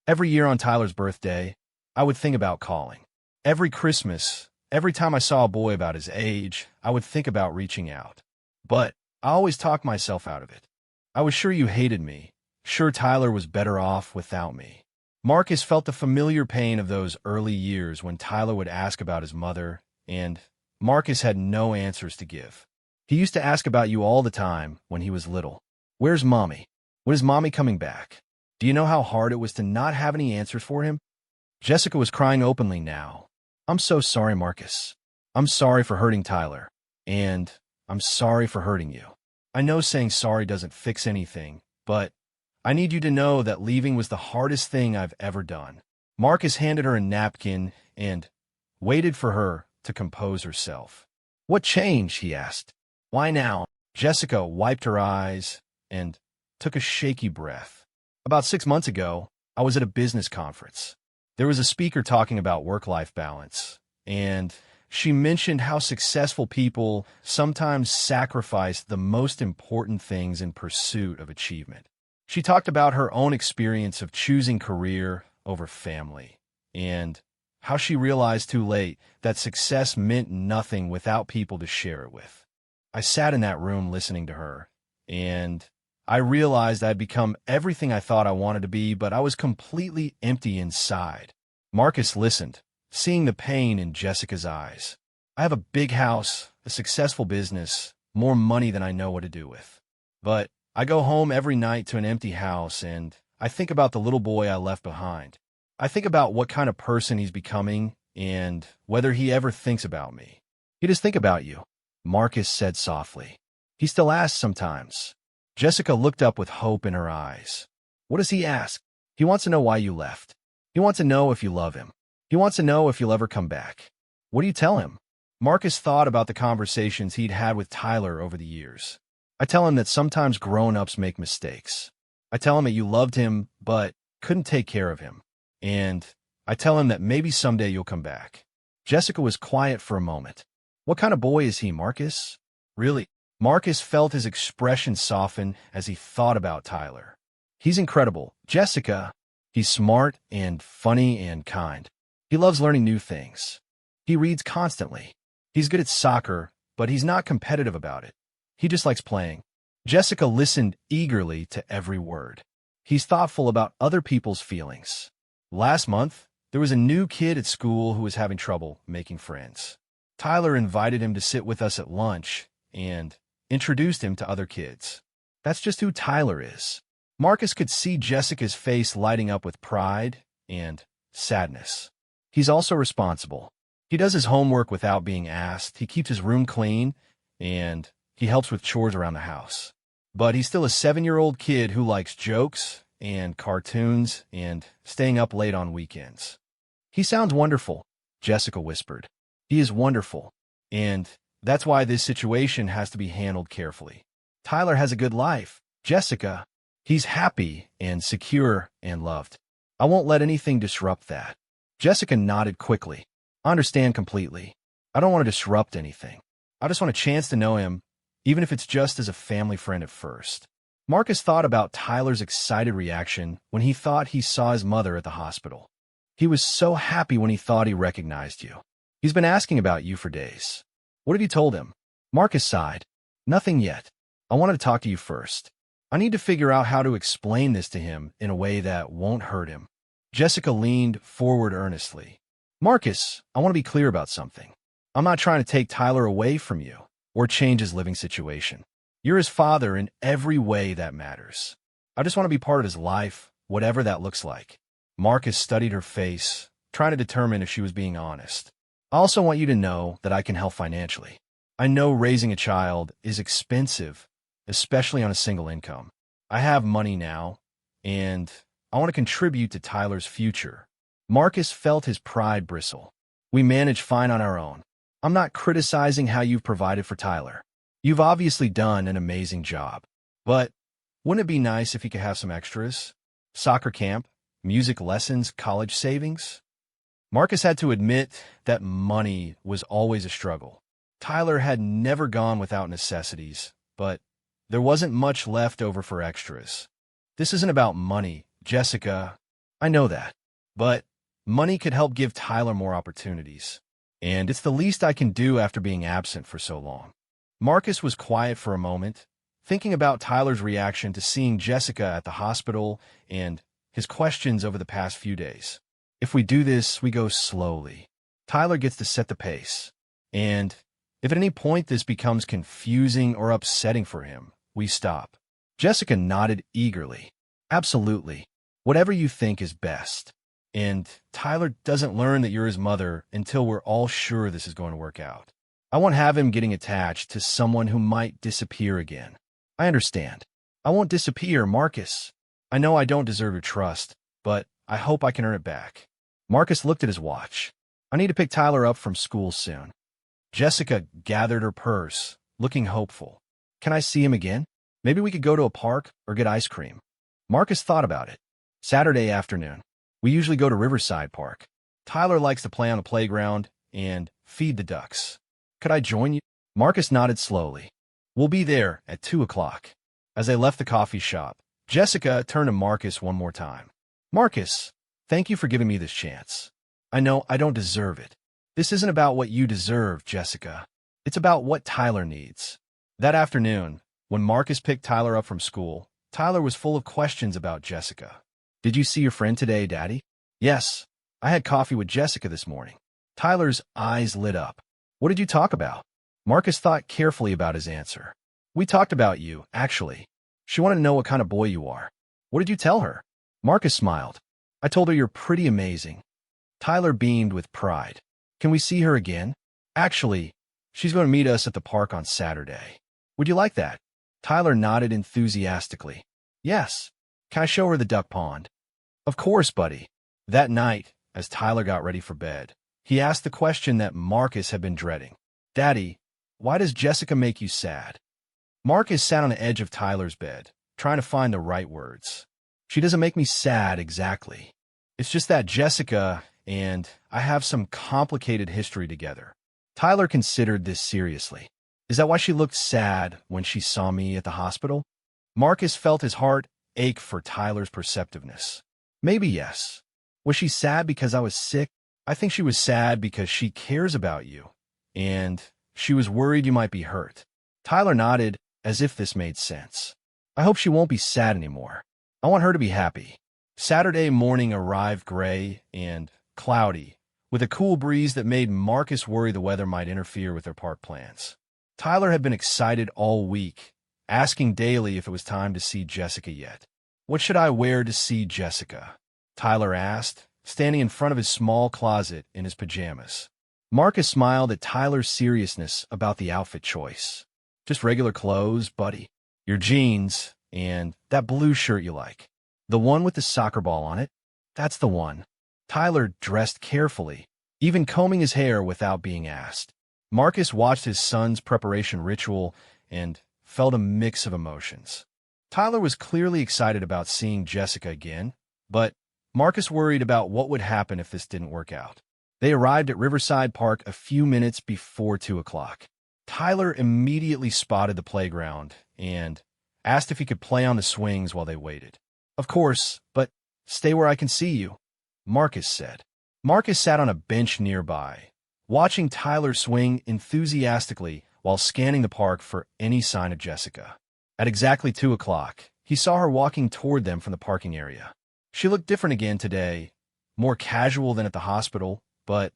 Every year on Tyler's birthday, I would think about calling. Every Christmas, every time I saw a boy about his age, I would think about reaching out. But I always talked myself out of it. I was sure you hated me. Sure Tyler was better off without me. Marcus felt the familiar pain of those early years when Tyler would ask about his mother, and Marcus had no answers to give. He used to ask about you all the time when he was little. Where's Mommy? When is Mommy coming back? Do you know how hard it was to not have any answers for him? Jessica was crying openly now. I'm so sorry, Marcus. I'm sorry for hurting Tyler. And I'm sorry for hurting you. I know saying sorry doesn't fix anything, but I need you to know that leaving was the hardest thing I've ever done. Marcus handed her a napkin and waited for her to compose herself. What changed? He asked. Why now? Jessica wiped her eyes and took a shaky breath. About 6 months ago, I was at a business conference. There was a speaker talking about work-life balance, and she mentioned how successful people sometimes sacrifice the most important things in pursuit of achievement. She talked about her own experience of choosing career over family, and how she realized too late that success meant nothing without people to share it with. I sat in that room listening to her, and I realized I'd become everything I thought I wanted to be, but I was completely empty inside. Marcus listened, seeing the pain in Jessica's eyes. I have a big house, a successful business, more money than I know what to do with. But I go home every night to an empty house, and I think about the little boy I left behind. I think about what kind of person he's becoming and whether he ever thinks about me. He does think about you, Marcus said softly. He still asks sometimes. Jessica looked up with hope in her eyes. What does he ask? He wants to know why you left. He wants to know if you love him. He wants to know if you'll ever come back. What do you tell him? Marcus thought about the conversations he'd had with Tyler over the years. I tell him that sometimes grown-ups make mistakes. I tell him that you loved him, but couldn't take care of him. And I tell him that maybe someday you'll come back. Jessica was quiet for a moment. What kind of boy is he, Marcus? Really? Marcus felt his expression soften as he thought about Tyler. He's incredible, Jessica. He's smart and funny and kind. He loves learning new things. He reads constantly. He's good at soccer, but he's not competitive about it. He just likes playing. Jessica listened eagerly to every word. He's thoughtful about other people's feelings. Last month, there was a new kid at school who was having trouble making friends. Tyler invited him to sit with us at lunch and introduced him to other kids. That's just who Tyler is. Marcus could see Jessica's face lighting up with pride and sadness. He's also responsible. He does his homework without being asked. He keeps his room clean, and he helps with chores around the house. But he's still a 7-year-old kid who likes jokes and cartoons and staying up late on weekends. He sounds wonderful, Jessica whispered. He is wonderful, and that's why this situation has to be handled carefully. Tyler has a good life, Jessica. He's happy and secure and loved. I won't let anything disrupt that. Jessica nodded quickly. I understand completely. I don't want to disrupt anything. I just want a chance to know him, even if it's just as a family friend at first. Marcus thought about Tyler's excited reaction when he thought he saw his mother at the hospital. He was so happy when he thought he recognized you. He's been asking about you for days. What have you told him? Marcus sighed. Nothing yet. I wanted to talk to you first. I need to figure out how to explain this to him in a way that won't hurt him. Jessica leaned forward earnestly. Marcus, I want to be clear about something. I'm not trying to take Tyler away from you or change his living situation. You're his father in every way that matters. I just want to be part of his life, whatever that looks like. Marcus studied her face, trying to determine if she was being honest. I also want you to know that I can help financially. I know raising a child is expensive, especially on a single income. I have money now, and I want to contribute to Tyler's future. Marcus felt his pride bristle. We manage fine on our own. I'm not criticizing how you've provided for Tyler. You've obviously done an amazing job. But wouldn't it be nice if he could have some extras? Soccer camp, music lessons, college savings? Marcus had to admit that money was always a struggle. Tyler had never gone without necessities, but there wasn't much left over for extras. This isn't about money, Jessica. I know that. But money could help give Tyler more opportunities. And it's the least I can do after being absent for so long. Marcus was quiet for a moment, thinking about Tyler's reaction to seeing Jessica at the hospital and his questions over the past few days. If we do this, we go slowly. Tyler gets to set the pace. And if at any point this becomes confusing or upsetting for him, we stop. Jessica nodded eagerly. Absolutely. Whatever you think is best. And Tyler doesn't learn that you're his mother until we're all sure this is going to work out. I won't have him getting attached to someone who might disappear again. I understand. I won't disappear, Marcus. I know I don't deserve your trust, but I hope I can earn it back. Marcus looked at his watch. I need to pick Tyler up from school soon. Jessica gathered her purse, looking hopeful. Can I see him again? Maybe we could go to a park or get ice cream. Marcus thought about it. Saturday afternoon. We usually go to Riverside Park. Tyler likes to play on the playground and feed the ducks. Could I join you? Marcus nodded slowly. We'll be there at 2 o'clock. As they left the coffee shop, Jessica turned to Marcus one more time. Marcus, thank you for giving me this chance. I know I don't deserve it. This isn't about what you deserve, Jessica. It's about what Tyler needs. That afternoon, when Marcus picked Tyler up from school, Tyler was full of questions about Jessica. Did you see your friend today, Daddy? Yes. I had coffee with Jessica this morning. Tyler's eyes lit up. What did you talk about? Marcus thought carefully about his answer. We talked about you, actually. She wanted to know what kind of boy you are. What did you tell her? Marcus smiled. I told her you're pretty amazing. Tyler beamed with pride. Can we see her again? Actually, she's going to meet us at the park on Saturday. Would you like that? Tyler nodded enthusiastically. Yes. Can I show her the duck pond? Of course, buddy. That night, as Tyler got ready for bed, he asked the question that Marcus had been dreading. Daddy, why does Jessica make you sad? Marcus sat on the edge of Tyler's bed, trying to find the right words. She doesn't make me sad exactly. It's just that Jessica and I have some complicated history together. Tyler considered this seriously. Is that why she looked sad when she saw me at the hospital? Marcus felt his heart ache for Tyler's perceptiveness. Maybe yes. Was she sad because I was sick? I think she was sad because she cares about you, and she was worried you might be hurt. Tyler nodded as if this made sense. I hope she won't be sad anymore. I want her to be happy. Saturday morning arrived gray and cloudy, with a cool breeze that made Marcus worry the weather might interfere with their park plans. Tyler had been excited all week, asking daily if it was time to see Jessica yet. What should I wear to see Jessica? Tyler asked, standing in front of his small closet in his pajamas. Marcus smiled at Tyler's seriousness about the outfit choice. Just regular clothes, buddy. Your jeans and that blue shirt you like. The one with the soccer ball on it? That's the one. Tyler dressed carefully, even combing his hair without being asked. Marcus watched his son's preparation ritual and felt a mix of emotions. Tyler was clearly excited about seeing Jessica again, but Marcus worried about what would happen if this didn't work out. They arrived at Riverside Park a few minutes before 2 o'clock. Tyler immediately spotted the playground and asked if he could play on the swings while they waited. Of course, but stay where I can see you, Marcus said. Marcus sat on a bench nearby, watching Tyler swing enthusiastically while scanning the park for any sign of Jessica. At exactly 2 o'clock, he saw her walking toward them from the parking area. She looked different again today, more casual than at the hospital, but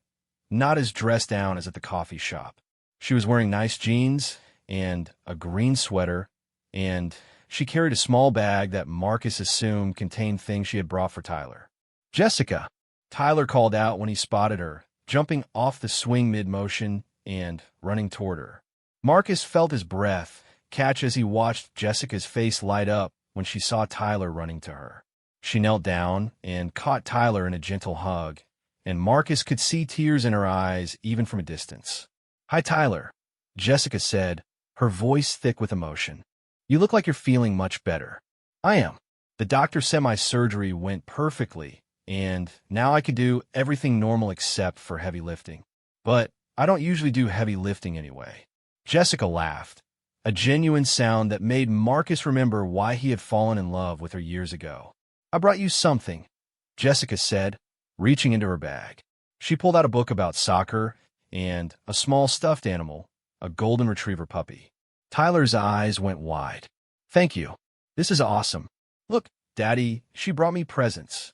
not as dressed down as at the coffee shop. She was wearing nice jeans and a green sweater, and she carried a small bag that Marcus assumed contained things she had brought for Tyler. Jessica, Tyler called out when he spotted her, jumping off the swing mid-motion and running toward her. Marcus felt his breath catch as he watched Jessica's face light up when she saw Tyler running to her. She knelt down and caught Tyler in a gentle hug, and Marcus could see tears in her eyes even from a distance. Hi, Tyler, Jessica said, her voice thick with emotion. You look like you're feeling much better. I am. The doctor said my surgery went perfectly, and now I could do everything normal except for heavy lifting. But I don't usually do heavy lifting anyway. Jessica laughed, a genuine sound that made Marcus remember why he had fallen in love with her years ago. I brought you something, Jessica said, reaching into her bag. She pulled out a book about soccer and a small stuffed animal, a golden retriever puppy. Tyler's eyes went wide. Thank you. This is awesome. Look, Daddy, she brought me presents.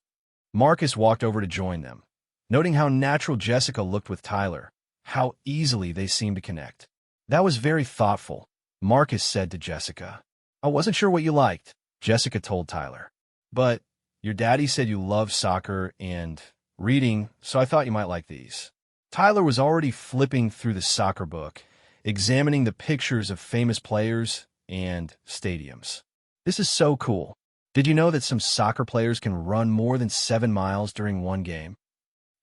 Marcus walked over to join them, noting how natural Jessica looked with Tyler, how easily they seemed to connect. That was very thoughtful, Marcus said to Jessica. I wasn't sure what you liked, Jessica told Tyler. But your daddy said you love soccer and reading, so I thought you might like these. Tyler was already flipping through the soccer book, examining the pictures of famous players and stadiums. This is so cool. Did you know that some soccer players can run more than 7 miles during one game?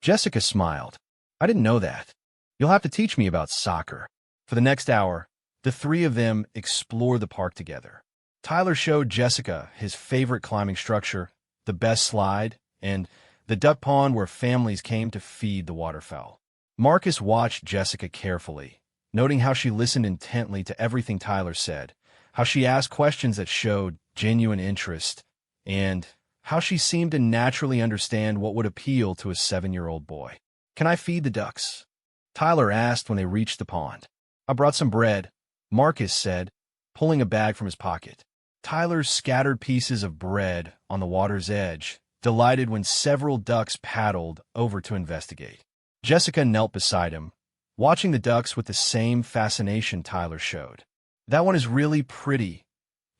Jessica smiled. I didn't know that. You'll have to teach me about soccer. For the next hour, the three of them explored the park together. Tyler showed Jessica his favorite climbing structure, the best slide, and the duck pond where families came to feed the waterfowl. Marcus watched Jessica carefully, noting how she listened intently to everything Tyler said, how she asked questions that showed genuine interest, and how she seemed to naturally understand what would appeal to a 7-year-old boy. Can I feed the ducks? Tyler asked when they reached the pond. I brought some bread, Marcus said, pulling a bag from his pocket. Tyler scattered pieces of bread on the water's edge, delighted when several ducks paddled over to investigate. Jessica knelt beside him, watching the ducks with the same fascination Tyler showed. That one is really pretty,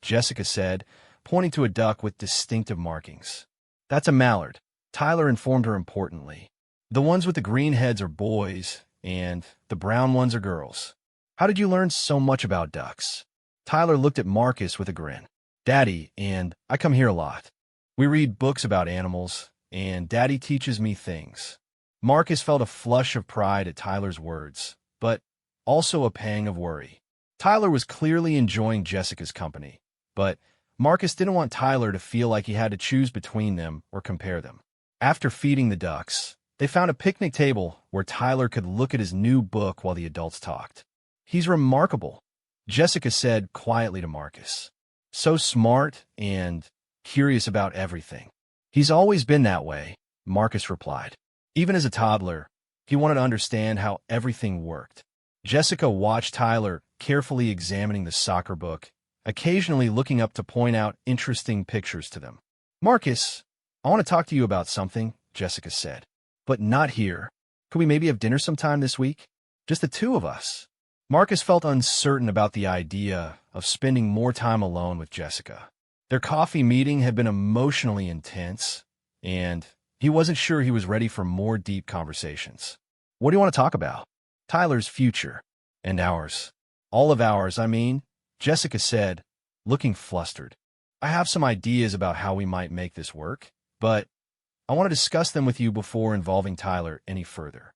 Jessica said, pointing to a duck with distinctive markings. That's a mallard, Tyler informed her importantly. The ones with the green heads are boys, and the brown ones are girls. How did you learn so much about ducks? Tyler looked at Marcus with a grin. Daddy and I come here a lot. We read books about animals, and Daddy teaches me things. Marcus felt a flush of pride at Tyler's words, but also a pang of worry. Tyler was clearly enjoying Jessica's company, but Marcus didn't want Tyler to feel like he had to choose between them or compare them. After feeding the ducks, they found a picnic table where Tyler could look at his new book while the adults talked. He's remarkable, Jessica said quietly to Marcus. So smart and curious about everything. He's always been that way, Marcus replied. Even as a toddler, he wanted to understand how everything worked. Jessica watched Tyler carefully examining the soccer book, occasionally looking up to point out interesting pictures to them. Marcus, I want to talk to you about something, Jessica said. But not here. Could we maybe have dinner sometime this week? Just the two of us. Marcus felt uncertain about the idea of spending more time alone with Jessica. Their coffee meeting had been emotionally intense, and he wasn't sure he was ready for more deep conversations. What do you want to talk about? Tyler's future. And ours. All of ours, I mean, Jessica said, looking flustered. I have some ideas about how we might make this work, but I want to discuss them with you before involving Tyler any further.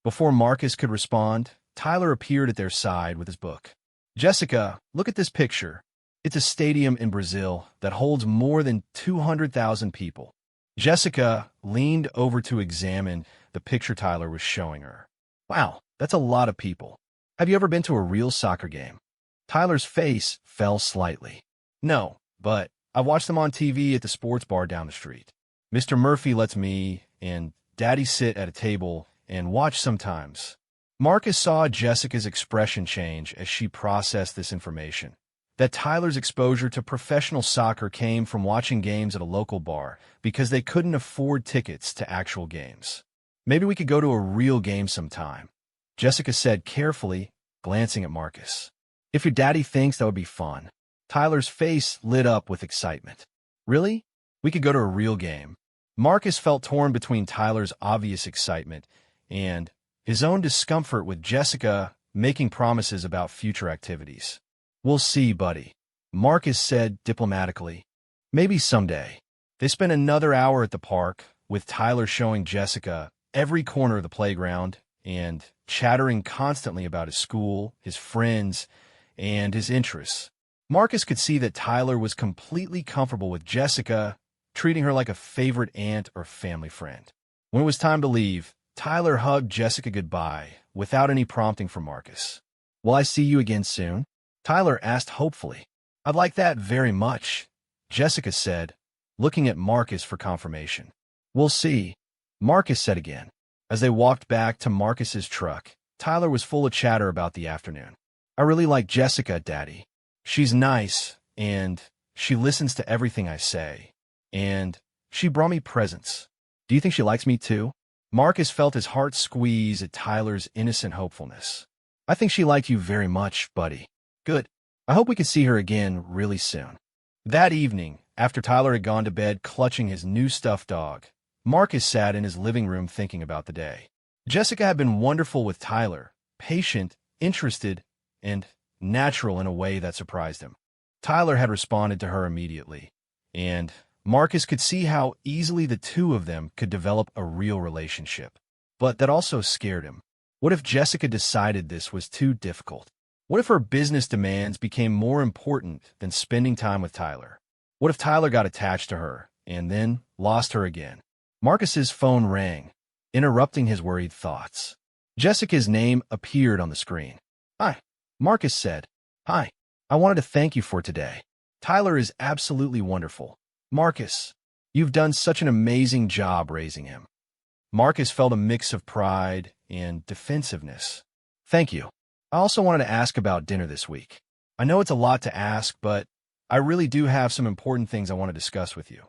Before Marcus could respond, Tyler appeared at their side with his book. Jessica, look at this picture. It's a stadium in Brazil that holds more than 200,000 people. Jessica leaned over to examine the picture Tyler was showing her. Wow, that's a lot of people. Have you ever been to a real soccer game? Tyler's face fell slightly. No, but I've watched them on TV at the sports bar down the street. Mr. Murphy lets me and Daddy sit at a table and watch sometimes. Marcus saw Jessica's expression change as she processed this information. That Tyler's exposure to professional soccer came from watching games at a local bar because they couldn't afford tickets to actual games. Maybe we could go to a real game sometime, Jessica said carefully, glancing at Marcus. If your daddy thinks that would be fun. Tyler's face lit up with excitement. Really? We could go to a real game. Marcus felt torn between Tyler's obvious excitement and his own discomfort with Jessica making promises about future activities. We'll see, buddy, Marcus said diplomatically. Maybe someday. They spent another hour at the park, with Tyler showing Jessica every corner of the playground and chattering constantly about his school, his friends, and his interests. Marcus could see that Tyler was completely comfortable with Jessica, treating her like a favorite aunt or family friend. When it was time to leave, Tyler hugged Jessica goodbye without any prompting from Marcus. Will I see you again soon? Tyler asked hopefully. I'd like that very much, Jessica said, looking at Marcus for confirmation. We'll see, Marcus said again. As they walked back to Marcus's truck, Tyler was full of chatter about the afternoon. I really like Jessica, Daddy. She's nice, and she listens to everything I say, and she brought me presents. Do you think she likes me too? Marcus felt his heart squeeze at Tyler's innocent hopefulness. I think she liked you very much, buddy. Good. I hope we can see her again really soon. That evening, after Tyler had gone to bed clutching his new stuffed dog, Marcus sat in his living room thinking about the day. Jessica had been wonderful with Tyler, patient, interested, and natural in a way that surprised him. Tyler had responded to her immediately, and Marcus could see how easily the two of them could develop a real relationship. But that also scared him. What if Jessica decided this was too difficult? What if her business demands became more important than spending time with Tyler? What if Tyler got attached to her and then lost her again? Marcus's phone rang, interrupting his worried thoughts. Jessica's name appeared on the screen. Hi, Marcus said. Hi, I wanted to thank you for today. Tyler is absolutely wonderful. Marcus, you've done such an amazing job raising him. Marcus felt a mix of pride and defensiveness. Thank you. I also wanted to ask about dinner this week. I know it's a lot to ask, but I really do have some important things I want to discuss with you.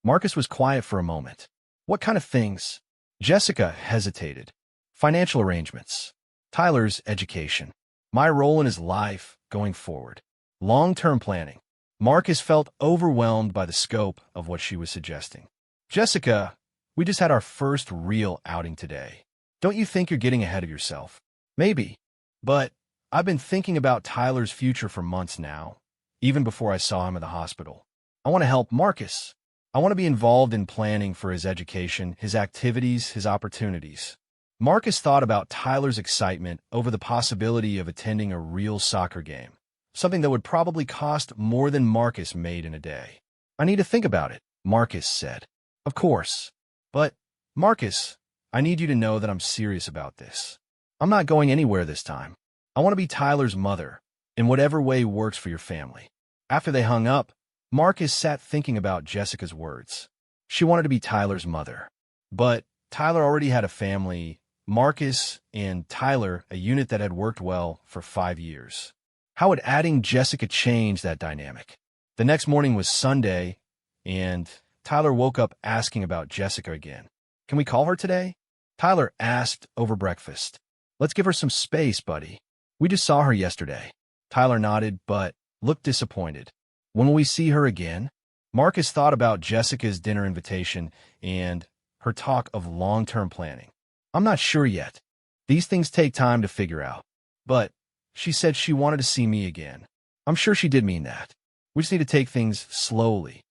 Marcus was quiet for a moment. What kind of things? Jessica hesitated. Financial arrangements. Tyler's education. My role in his life going forward. Long-term planning. Marcus felt overwhelmed by the scope of what she was suggesting. Jessica, we just had our first real outing today. Don't you think you're getting ahead of yourself? Maybe. But I've been thinking about Tyler's future for months now, even before I saw him at the hospital. I want to help Marcus. I want to be involved in planning for his education, his activities, his opportunities. Marcus thought about Tyler's excitement over the possibility of attending a real soccer game, something that would probably cost more than Marcus made in a day. I need to think about it, Marcus said. Of course. But, Marcus, I need you to know that I'm serious about this. I'm not going anywhere this time. I want to be Tyler's mother, in whatever way works for your family. After they hung up, Marcus sat thinking about Jessica's words. She wanted to be Tyler's mother. But Tyler already had a family, Marcus and Tyler, a unit that had worked well for 5 years. How would adding Jessica change that dynamic? The next morning was Sunday, and Tyler woke up asking about Jessica again. Can we call her today? Tyler asked over breakfast. Let's give her some space, buddy. We just saw her yesterday. Tyler nodded, but looked disappointed. When will we see her again? Marcus thought about Jessica's dinner invitation and her talk of long-term planning. I'm not sure yet. These things take time to figure out. But she said she wanted to see me again. I'm sure she did mean that. We just need to take things slowly.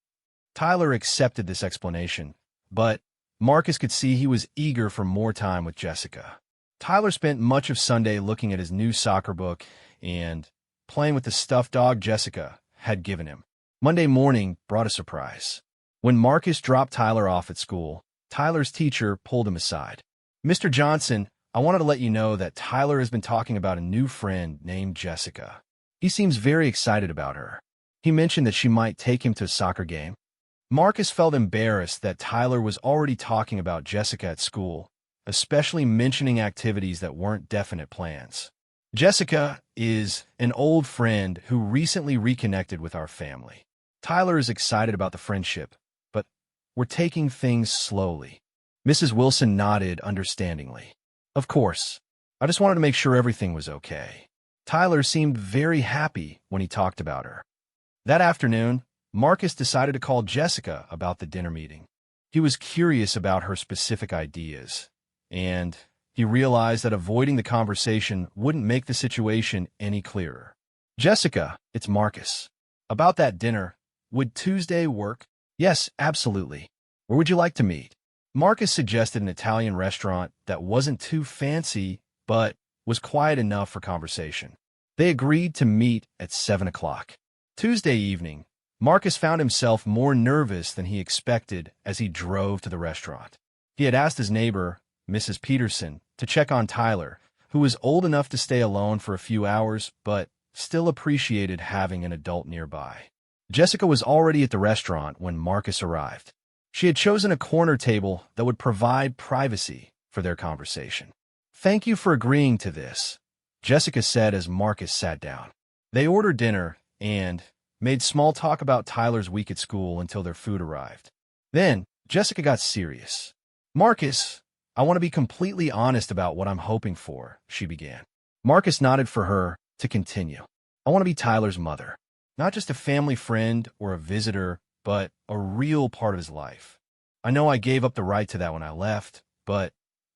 Tyler accepted this explanation, but Marcus could see he was eager for more time with Jessica. Tyler spent much of Sunday looking at his new soccer book and playing with the stuffed dog Jessica had given him. Monday morning brought a surprise. When Marcus dropped Tyler off at school, Tyler's teacher pulled him aside. Mr. Johnson, I wanted to let you know that Tyler has been talking about a new friend named Jessica. He seems very excited about her. He mentioned that she might take him to a soccer game. Marcus felt embarrassed that Tyler was already talking about Jessica at school, especially mentioning activities that weren't definite plans. Jessica is an old friend who recently reconnected with our family. Tyler is excited about the friendship, but we're taking things slowly. Mrs. Wilson nodded understandingly. Of course. I just wanted to make sure everything was okay. Tyler seemed very happy when he talked about her. That afternoon, Marcus decided to call Jessica about the dinner meeting. He was curious about her specific ideas, and he realized that avoiding the conversation wouldn't make the situation any clearer. Jessica, it's Marcus. About that dinner, would Tuesday work? Yes, absolutely. Where would you like to meet? Marcus suggested an Italian restaurant that wasn't too fancy, but was quiet enough for conversation. They agreed to meet at 7 o'clock. Tuesday evening, Marcus found himself more nervous than he expected as he drove to the restaurant. He had asked his neighbor, Mrs. Peterson, to check on Tyler, who was old enough to stay alone for a few hours, but still appreciated having an adult nearby. Jessica was already at the restaurant when Marcus arrived. She had chosen a corner table that would provide privacy for their conversation. Thank you for agreeing to this, Jessica said as Marcus sat down. They ordered dinner, and made small talk about Tyler's week at school until their food arrived. Then, Jessica got serious. "Marcus, I want to be completely honest about what I'm hoping for," she began. Marcus nodded for her to continue. "I want to be Tyler's mother. Not just a family friend or a visitor, but a real part of his life. I know I gave up the right to that when I left, but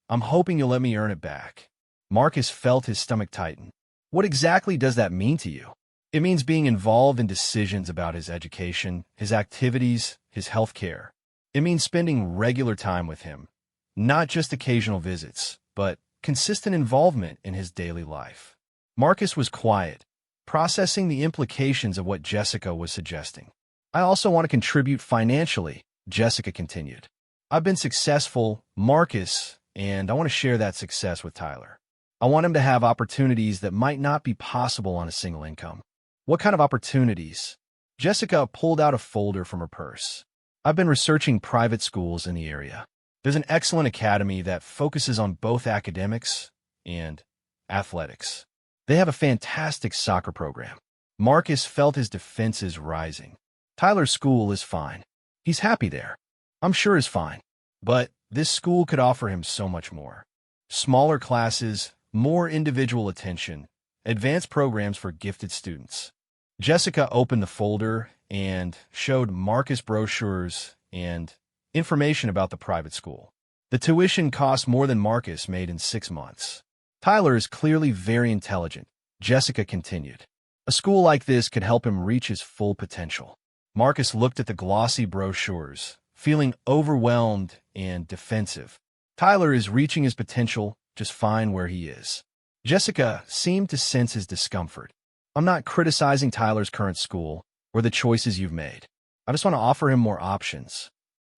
I'm hoping you'll let me earn it back." Marcus felt his stomach tighten. "What exactly does that mean to you?" "It means being involved in decisions about his education, his activities, his health care. It means spending regular time with him, not just occasional visits, but consistent involvement in his daily life." Marcus was quiet, processing the implications of what Jessica was suggesting. "I also want to contribute financially," Jessica continued. "I've been successful, Marcus, and I want to share that success with Tyler. I want him to have opportunities that might not be possible on a single income." "What kind of opportunities?" Jessica pulled out a folder from her purse. "I've been researching private schools in the area. There's an excellent academy that focuses on both academics and athletics. They have a fantastic soccer program." Marcus felt his defenses rising. "Tyler's school is fine. He's happy there. I'm sure is fine. But this school could offer him so much more. Smaller classes, more individual attention, advanced programs for gifted students." Jessica opened the folder and showed Marcus brochures and information about the private school. "The tuition costs more than Marcus made in 6 months. Tyler is clearly very intelligent," Jessica continued. "A school like this could help him reach his full potential." Marcus looked at the glossy brochures, feeling overwhelmed and defensive. "Tyler is reaching his potential just fine where he is." Jessica seemed to sense his discomfort. "I'm not criticizing Tyler's current school or the choices you've made. I just want to offer him more options."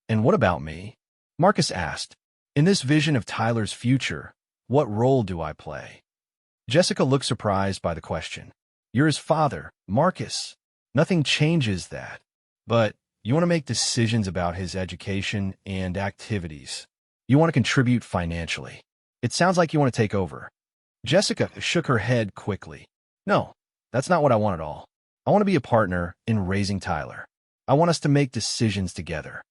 "And what about me?" Marcus asked. "In this vision of Tyler's future, what role do I play?" Jessica looked surprised by the question. "You're his father, Marcus. Nothing changes that. But you want to make decisions about his education and activities. You want to contribute financially. It sounds like you want to take over." Jessica shook her head quickly. "No, that's not what I want at all. I want to be a partner in raising Tyler. I want us to make decisions together."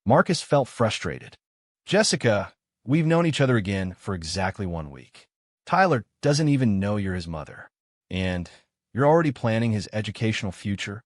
Marcus felt frustrated. "Jessica, we've known each other again for exactly 1 week. Tyler doesn't even know you're his mother. And you're already planning his educational future?"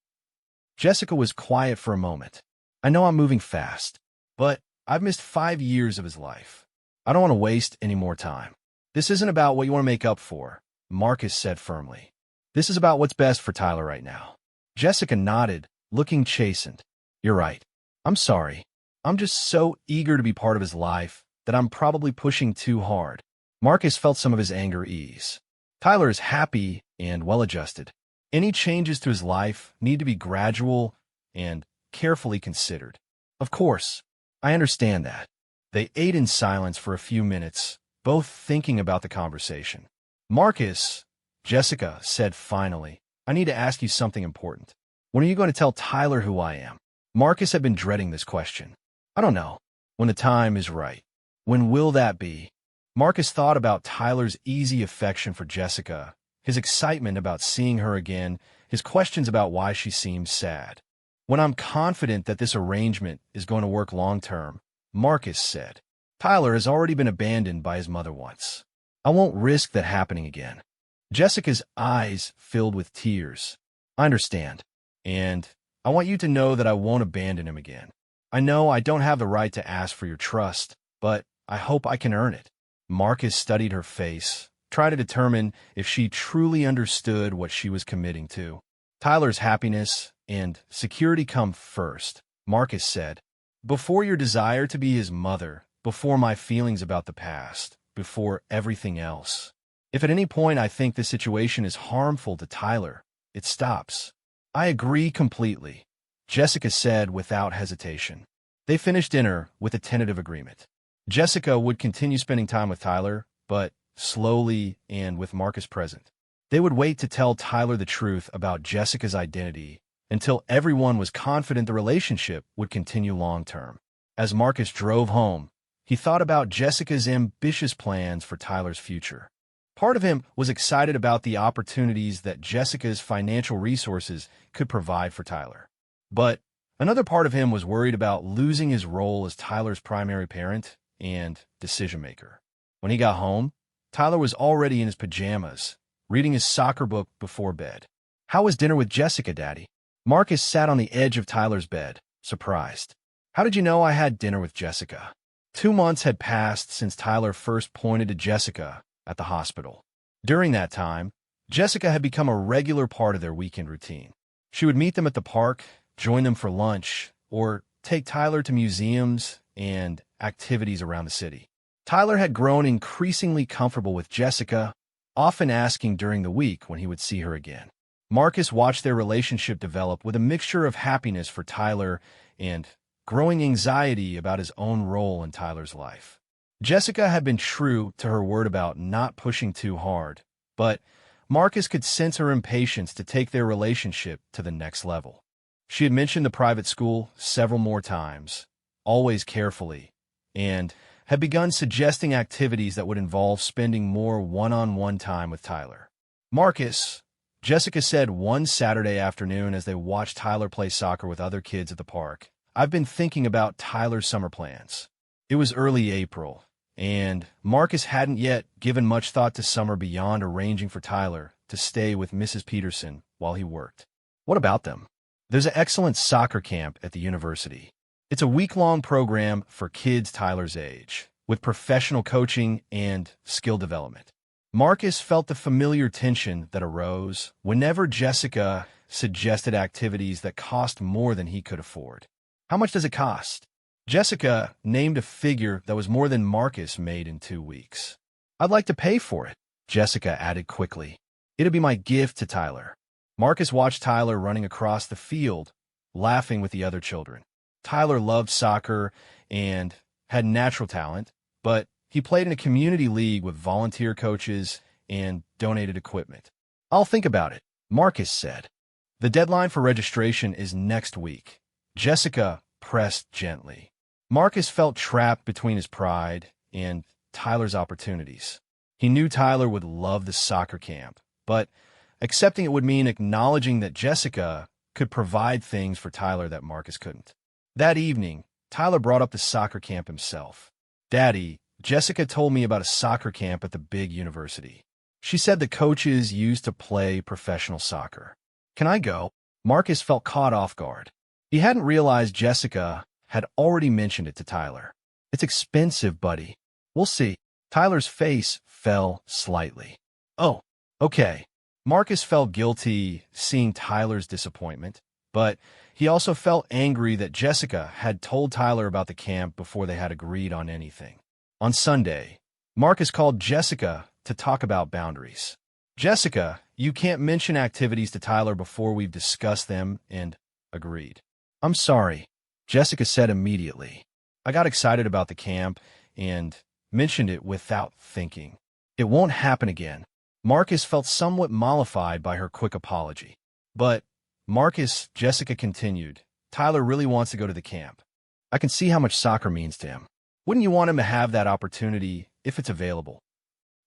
Jessica was quiet for a moment. "I know I'm moving fast, but I've missed 5 years of his life. I don't want to waste any more time." "This isn't about what you want to make up for," Marcus said firmly. "This is about what's best for Tyler right now." Jessica nodded, looking chastened. "You're right. I'm sorry. I'm just so eager to be part of his life that I'm probably pushing too hard." Marcus felt some of his anger ease. "Tyler is happy and well-adjusted. Any changes to his life need to be gradual and carefully considered." "Of course, I understand that." They ate in silence for a few minutes, both thinking about the conversation. "Marcus," Jessica said finally, "I need to ask you something important. When are you going to tell Tyler who I am?" Marcus had been dreading this question. "I don't know. When the time is right." "When will that be?" Marcus thought about Tyler's easy affection for Jessica, his excitement about seeing her again, his questions about why she seems sad. "When I'm confident that this arrangement is going to work long-term," Marcus said. "Tyler has already been abandoned by his mother once. I won't risk that happening again." Jessica's eyes filled with tears. "I understand. And I want you to know that I won't abandon him again. I know I don't have the right to ask for your trust, but I hope I can earn it." Marcus studied her face, tried to determine if she truly understood what she was committing to. "Tyler's happiness and security come first," Marcus said. "Before your desire to be his mother, before my feelings about the past, before everything else. If at any point I think the situation is harmful to Tyler, it stops." "I agree completely," Jessica said without hesitation. They finished dinner with a tentative agreement. Jessica would continue spending time with Tyler, but slowly and with Marcus present. They would wait to tell Tyler the truth about Jessica's identity until everyone was confident the relationship would continue long-term. As Marcus drove home, he thought about Jessica's ambitious plans for Tyler's future. Part of him was excited about the opportunities that Jessica's financial resources could provide for Tyler. But another part of him was worried about losing his role as Tyler's primary parent and decision-maker. When he got home, Tyler was already in his pajamas, reading his soccer book before bed. "How was dinner with Jessica, Daddy?" Marcus sat on the edge of Tyler's bed, surprised. "How did you know I had dinner with Jessica?" 2 months had passed since Tyler first pointed to Jessica at the hospital. During that time, Jessica had become a regular part of their weekend routine. She would meet them at the park, join them for lunch, or take Tyler to museums and activities around the city. Tyler had grown increasingly comfortable with Jessica, often asking during the week when he would see her again. Marcus watched their relationship develop with a mixture of happiness for Tyler and growing anxiety about his own role in Tyler's life. Jessica had been true to her word about not pushing too hard, but Marcus could sense her impatience to take their relationship to the next level. She had mentioned the private school several more times, always carefully, and had begun suggesting activities that would involve spending more one-on-one time with Tyler. "Marcus," Jessica said one Saturday afternoon as they watched Tyler play soccer with other kids at the park, "I've been thinking about Tyler's summer plans." It was early April, and Marcus hadn't yet given much thought to summer beyond arranging for Tyler to stay with Mrs. Peterson while he worked. "What about them?" "There's an excellent soccer camp at the university. It's a week-long program for kids Tyler's age, with professional coaching and skill development." Marcus felt the familiar tension that arose whenever Jessica suggested activities that cost more than he could afford. "How much does it cost?" Jessica named a figure that was more than Marcus made in 2 weeks. "I'd like to pay for it," Jessica added quickly. "It'd be my gift to Tyler." Marcus watched Tyler running across the field, laughing with the other children. Tyler loved soccer and had natural talent, but he played in a community league with volunteer coaches and donated equipment. "I'll think about it," Marcus said. "The deadline for registration is next week." Jessica pressed gently. Marcus felt trapped between his pride and Tyler's opportunities. He knew Tyler would love the soccer camp, but accepting it would mean acknowledging that Jessica could provide things for Tyler that Marcus couldn't. That evening, Tyler brought up the soccer camp himself. "Daddy, Jessica told me about a soccer camp at the big university. She said the coaches used to play professional soccer. Can I go?" Marcus felt caught off guard. He hadn't realized Jessica had already mentioned it to Tyler. "It's expensive, buddy. We'll see." Tyler's face fell slightly. "Oh, okay." Marcus felt guilty seeing Tyler's disappointment, but he also felt angry that Jessica had told Tyler about the camp before they had agreed on anything. On Sunday, Marcus called Jessica to talk about boundaries. "Jessica, you can't mention activities to Tyler before we've discussed them and agreed." "I'm sorry," Jessica said immediately. "I got excited about the camp and mentioned it without thinking. It won't happen again." Marcus felt somewhat mollified by her quick apology. "But, Marcus," Jessica continued, "Tyler really wants to go to the camp. I can see how much soccer means to him. Wouldn't you want him to have that opportunity if it's available?"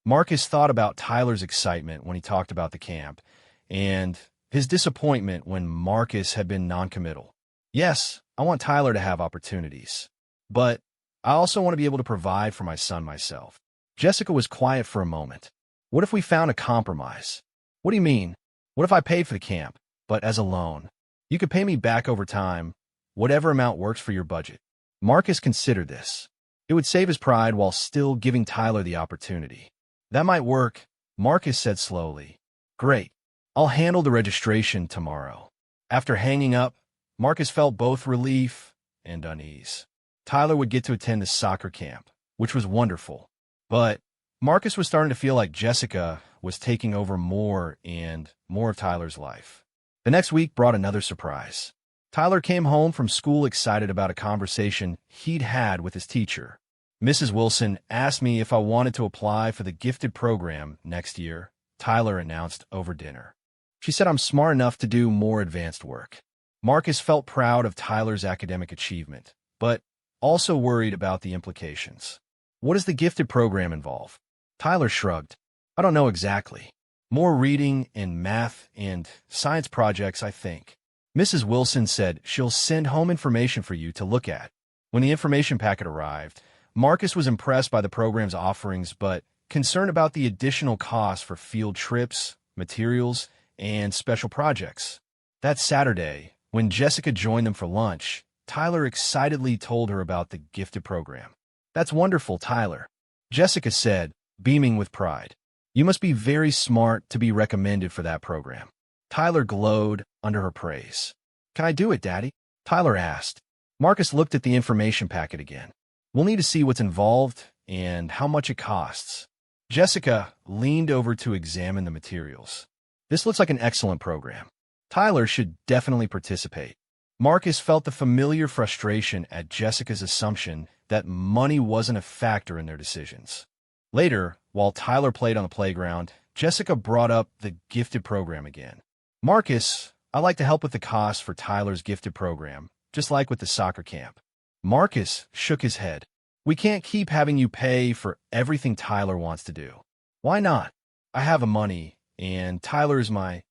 Marcus thought about Tyler's excitement when he talked about the camp and his disappointment when Marcus had been noncommittal. "Yes, I want Tyler to have opportunities, but I also want to be able to provide for my son myself." Jessica was quiet for a moment. "What if we found a compromise?" "What do you mean?" "What if I paid for the camp, but as a loan? You could pay me back over time, whatever amount works for your budget." Marcus considered this. It would save his pride while still giving Tyler the opportunity. "That might work," Marcus said slowly. "Great. I'll handle the registration tomorrow." After hanging up, Marcus felt both relief and unease. Tyler would get to attend the soccer camp, which was wonderful. But Marcus was starting to feel like Jessica was taking over more and more of Tyler's life. The next week brought another surprise. Tyler came home from school excited about a conversation he'd had with his teacher. "Mrs. Wilson asked me if I wanted to apply for the gifted program next year," Tyler announced over dinner. "She said I'm smart enough to do more advanced work." Marcus felt proud of Tyler's academic achievement, but also worried about the implications. "What does the gifted program involve?" Tyler shrugged. "I I don't know exactly. More reading and math and science projects, I think. Mrs. Wilson said she'll send home information for you to look at. When the information packet arrived, Marcus was impressed by the program's offerings but concerned about the additional costs for field trips, materials, and special projects. That Saturday, when Jessica joined them for lunch, Tyler excitedly told her about the gifted program. "That's wonderful, Tyler," Jessica said, beaming with pride. "You must be very smart to be recommended for that program." Tyler glowed under her praise. "Can I do it, Daddy?" Tyler asked. Marcus looked at the information packet again. "We'll need to see what's involved and how much it costs." Jessica leaned over to examine the materials. "This looks like an excellent program. Tyler should definitely participate." Marcus felt the familiar frustration at Jessica's assumption that money wasn't a factor in their decisions. Later, while Tyler played on the playground, Jessica brought up the gifted program again. "Marcus, I'd like to help with the costs for Tyler's gifted program, just like with the soccer camp." Marcus shook his head. "We can't keep having you pay for everything Tyler wants to do." "Why not? I have the money, and Tyler is my—"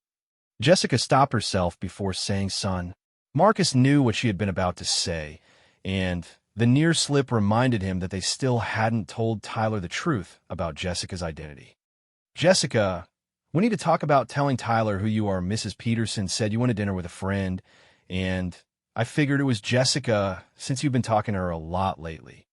Jessica stopped herself before saying son. Marcus knew what she had been about to say, and the near slip reminded him that they still hadn't told Tyler the truth about Jessica's identity. "Jessica, we need to talk about telling Tyler who you are. Mrs. Peterson said you went to dinner with a friend, and I figured it was Jessica since you've been talking to her a lot lately."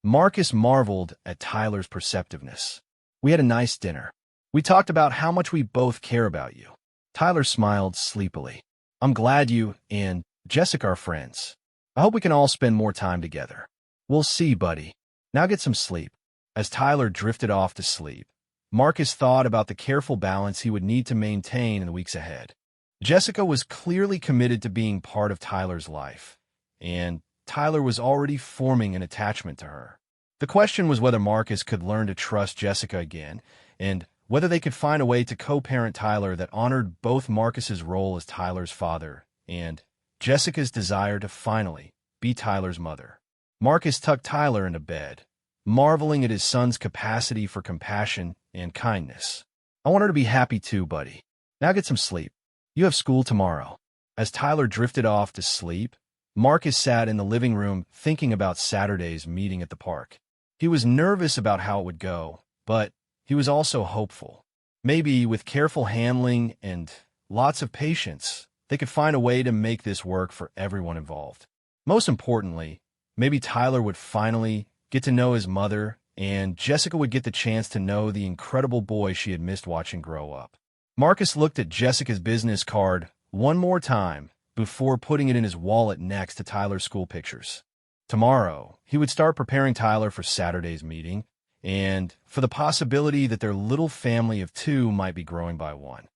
Marcus marveled at Tyler's perceptiveness. "We had a nice dinner. We talked about how much we both care about you." Tyler smiled sleepily. "I'm glad you and Jessica are friends. I hope we can all spend more time together." "We'll see, buddy. Now get some sleep." As Tyler drifted off to sleep, Marcus thought about the careful balance he would need to maintain in the weeks ahead. Jessica was clearly committed to being part of Tyler's life, and Tyler was already forming an attachment to her. The question was whether Marcus could learn to trust Jessica again, and whether they could find a way to co-parent Tyler that honored both Marcus's role as Tyler's father and Jessica's desire to finally be Tyler's mother. Marcus tucked Tyler into bed, marveling at his son's capacity for compassion and kindness. "I want her to be happy too, buddy. Now get some sleep. You have school tomorrow." As Tyler drifted off to sleep, Marcus sat in the living room thinking about Saturday's meeting at the park. He was nervous about how it would go, but he was also hopeful. Maybe with careful handling and lots of patience, they could find a way to make this work for everyone involved. Most importantly, maybe Tyler would finally get to know his mother, and Jessica would get the chance to know the incredible boy she had missed watching grow up. Marcus looked at Jessica's business card one more time before putting it in his wallet next to Tyler's school pictures. Tomorrow, he would start preparing Tyler for Saturday's meeting, and for the possibility that their little family of two might be growing by one.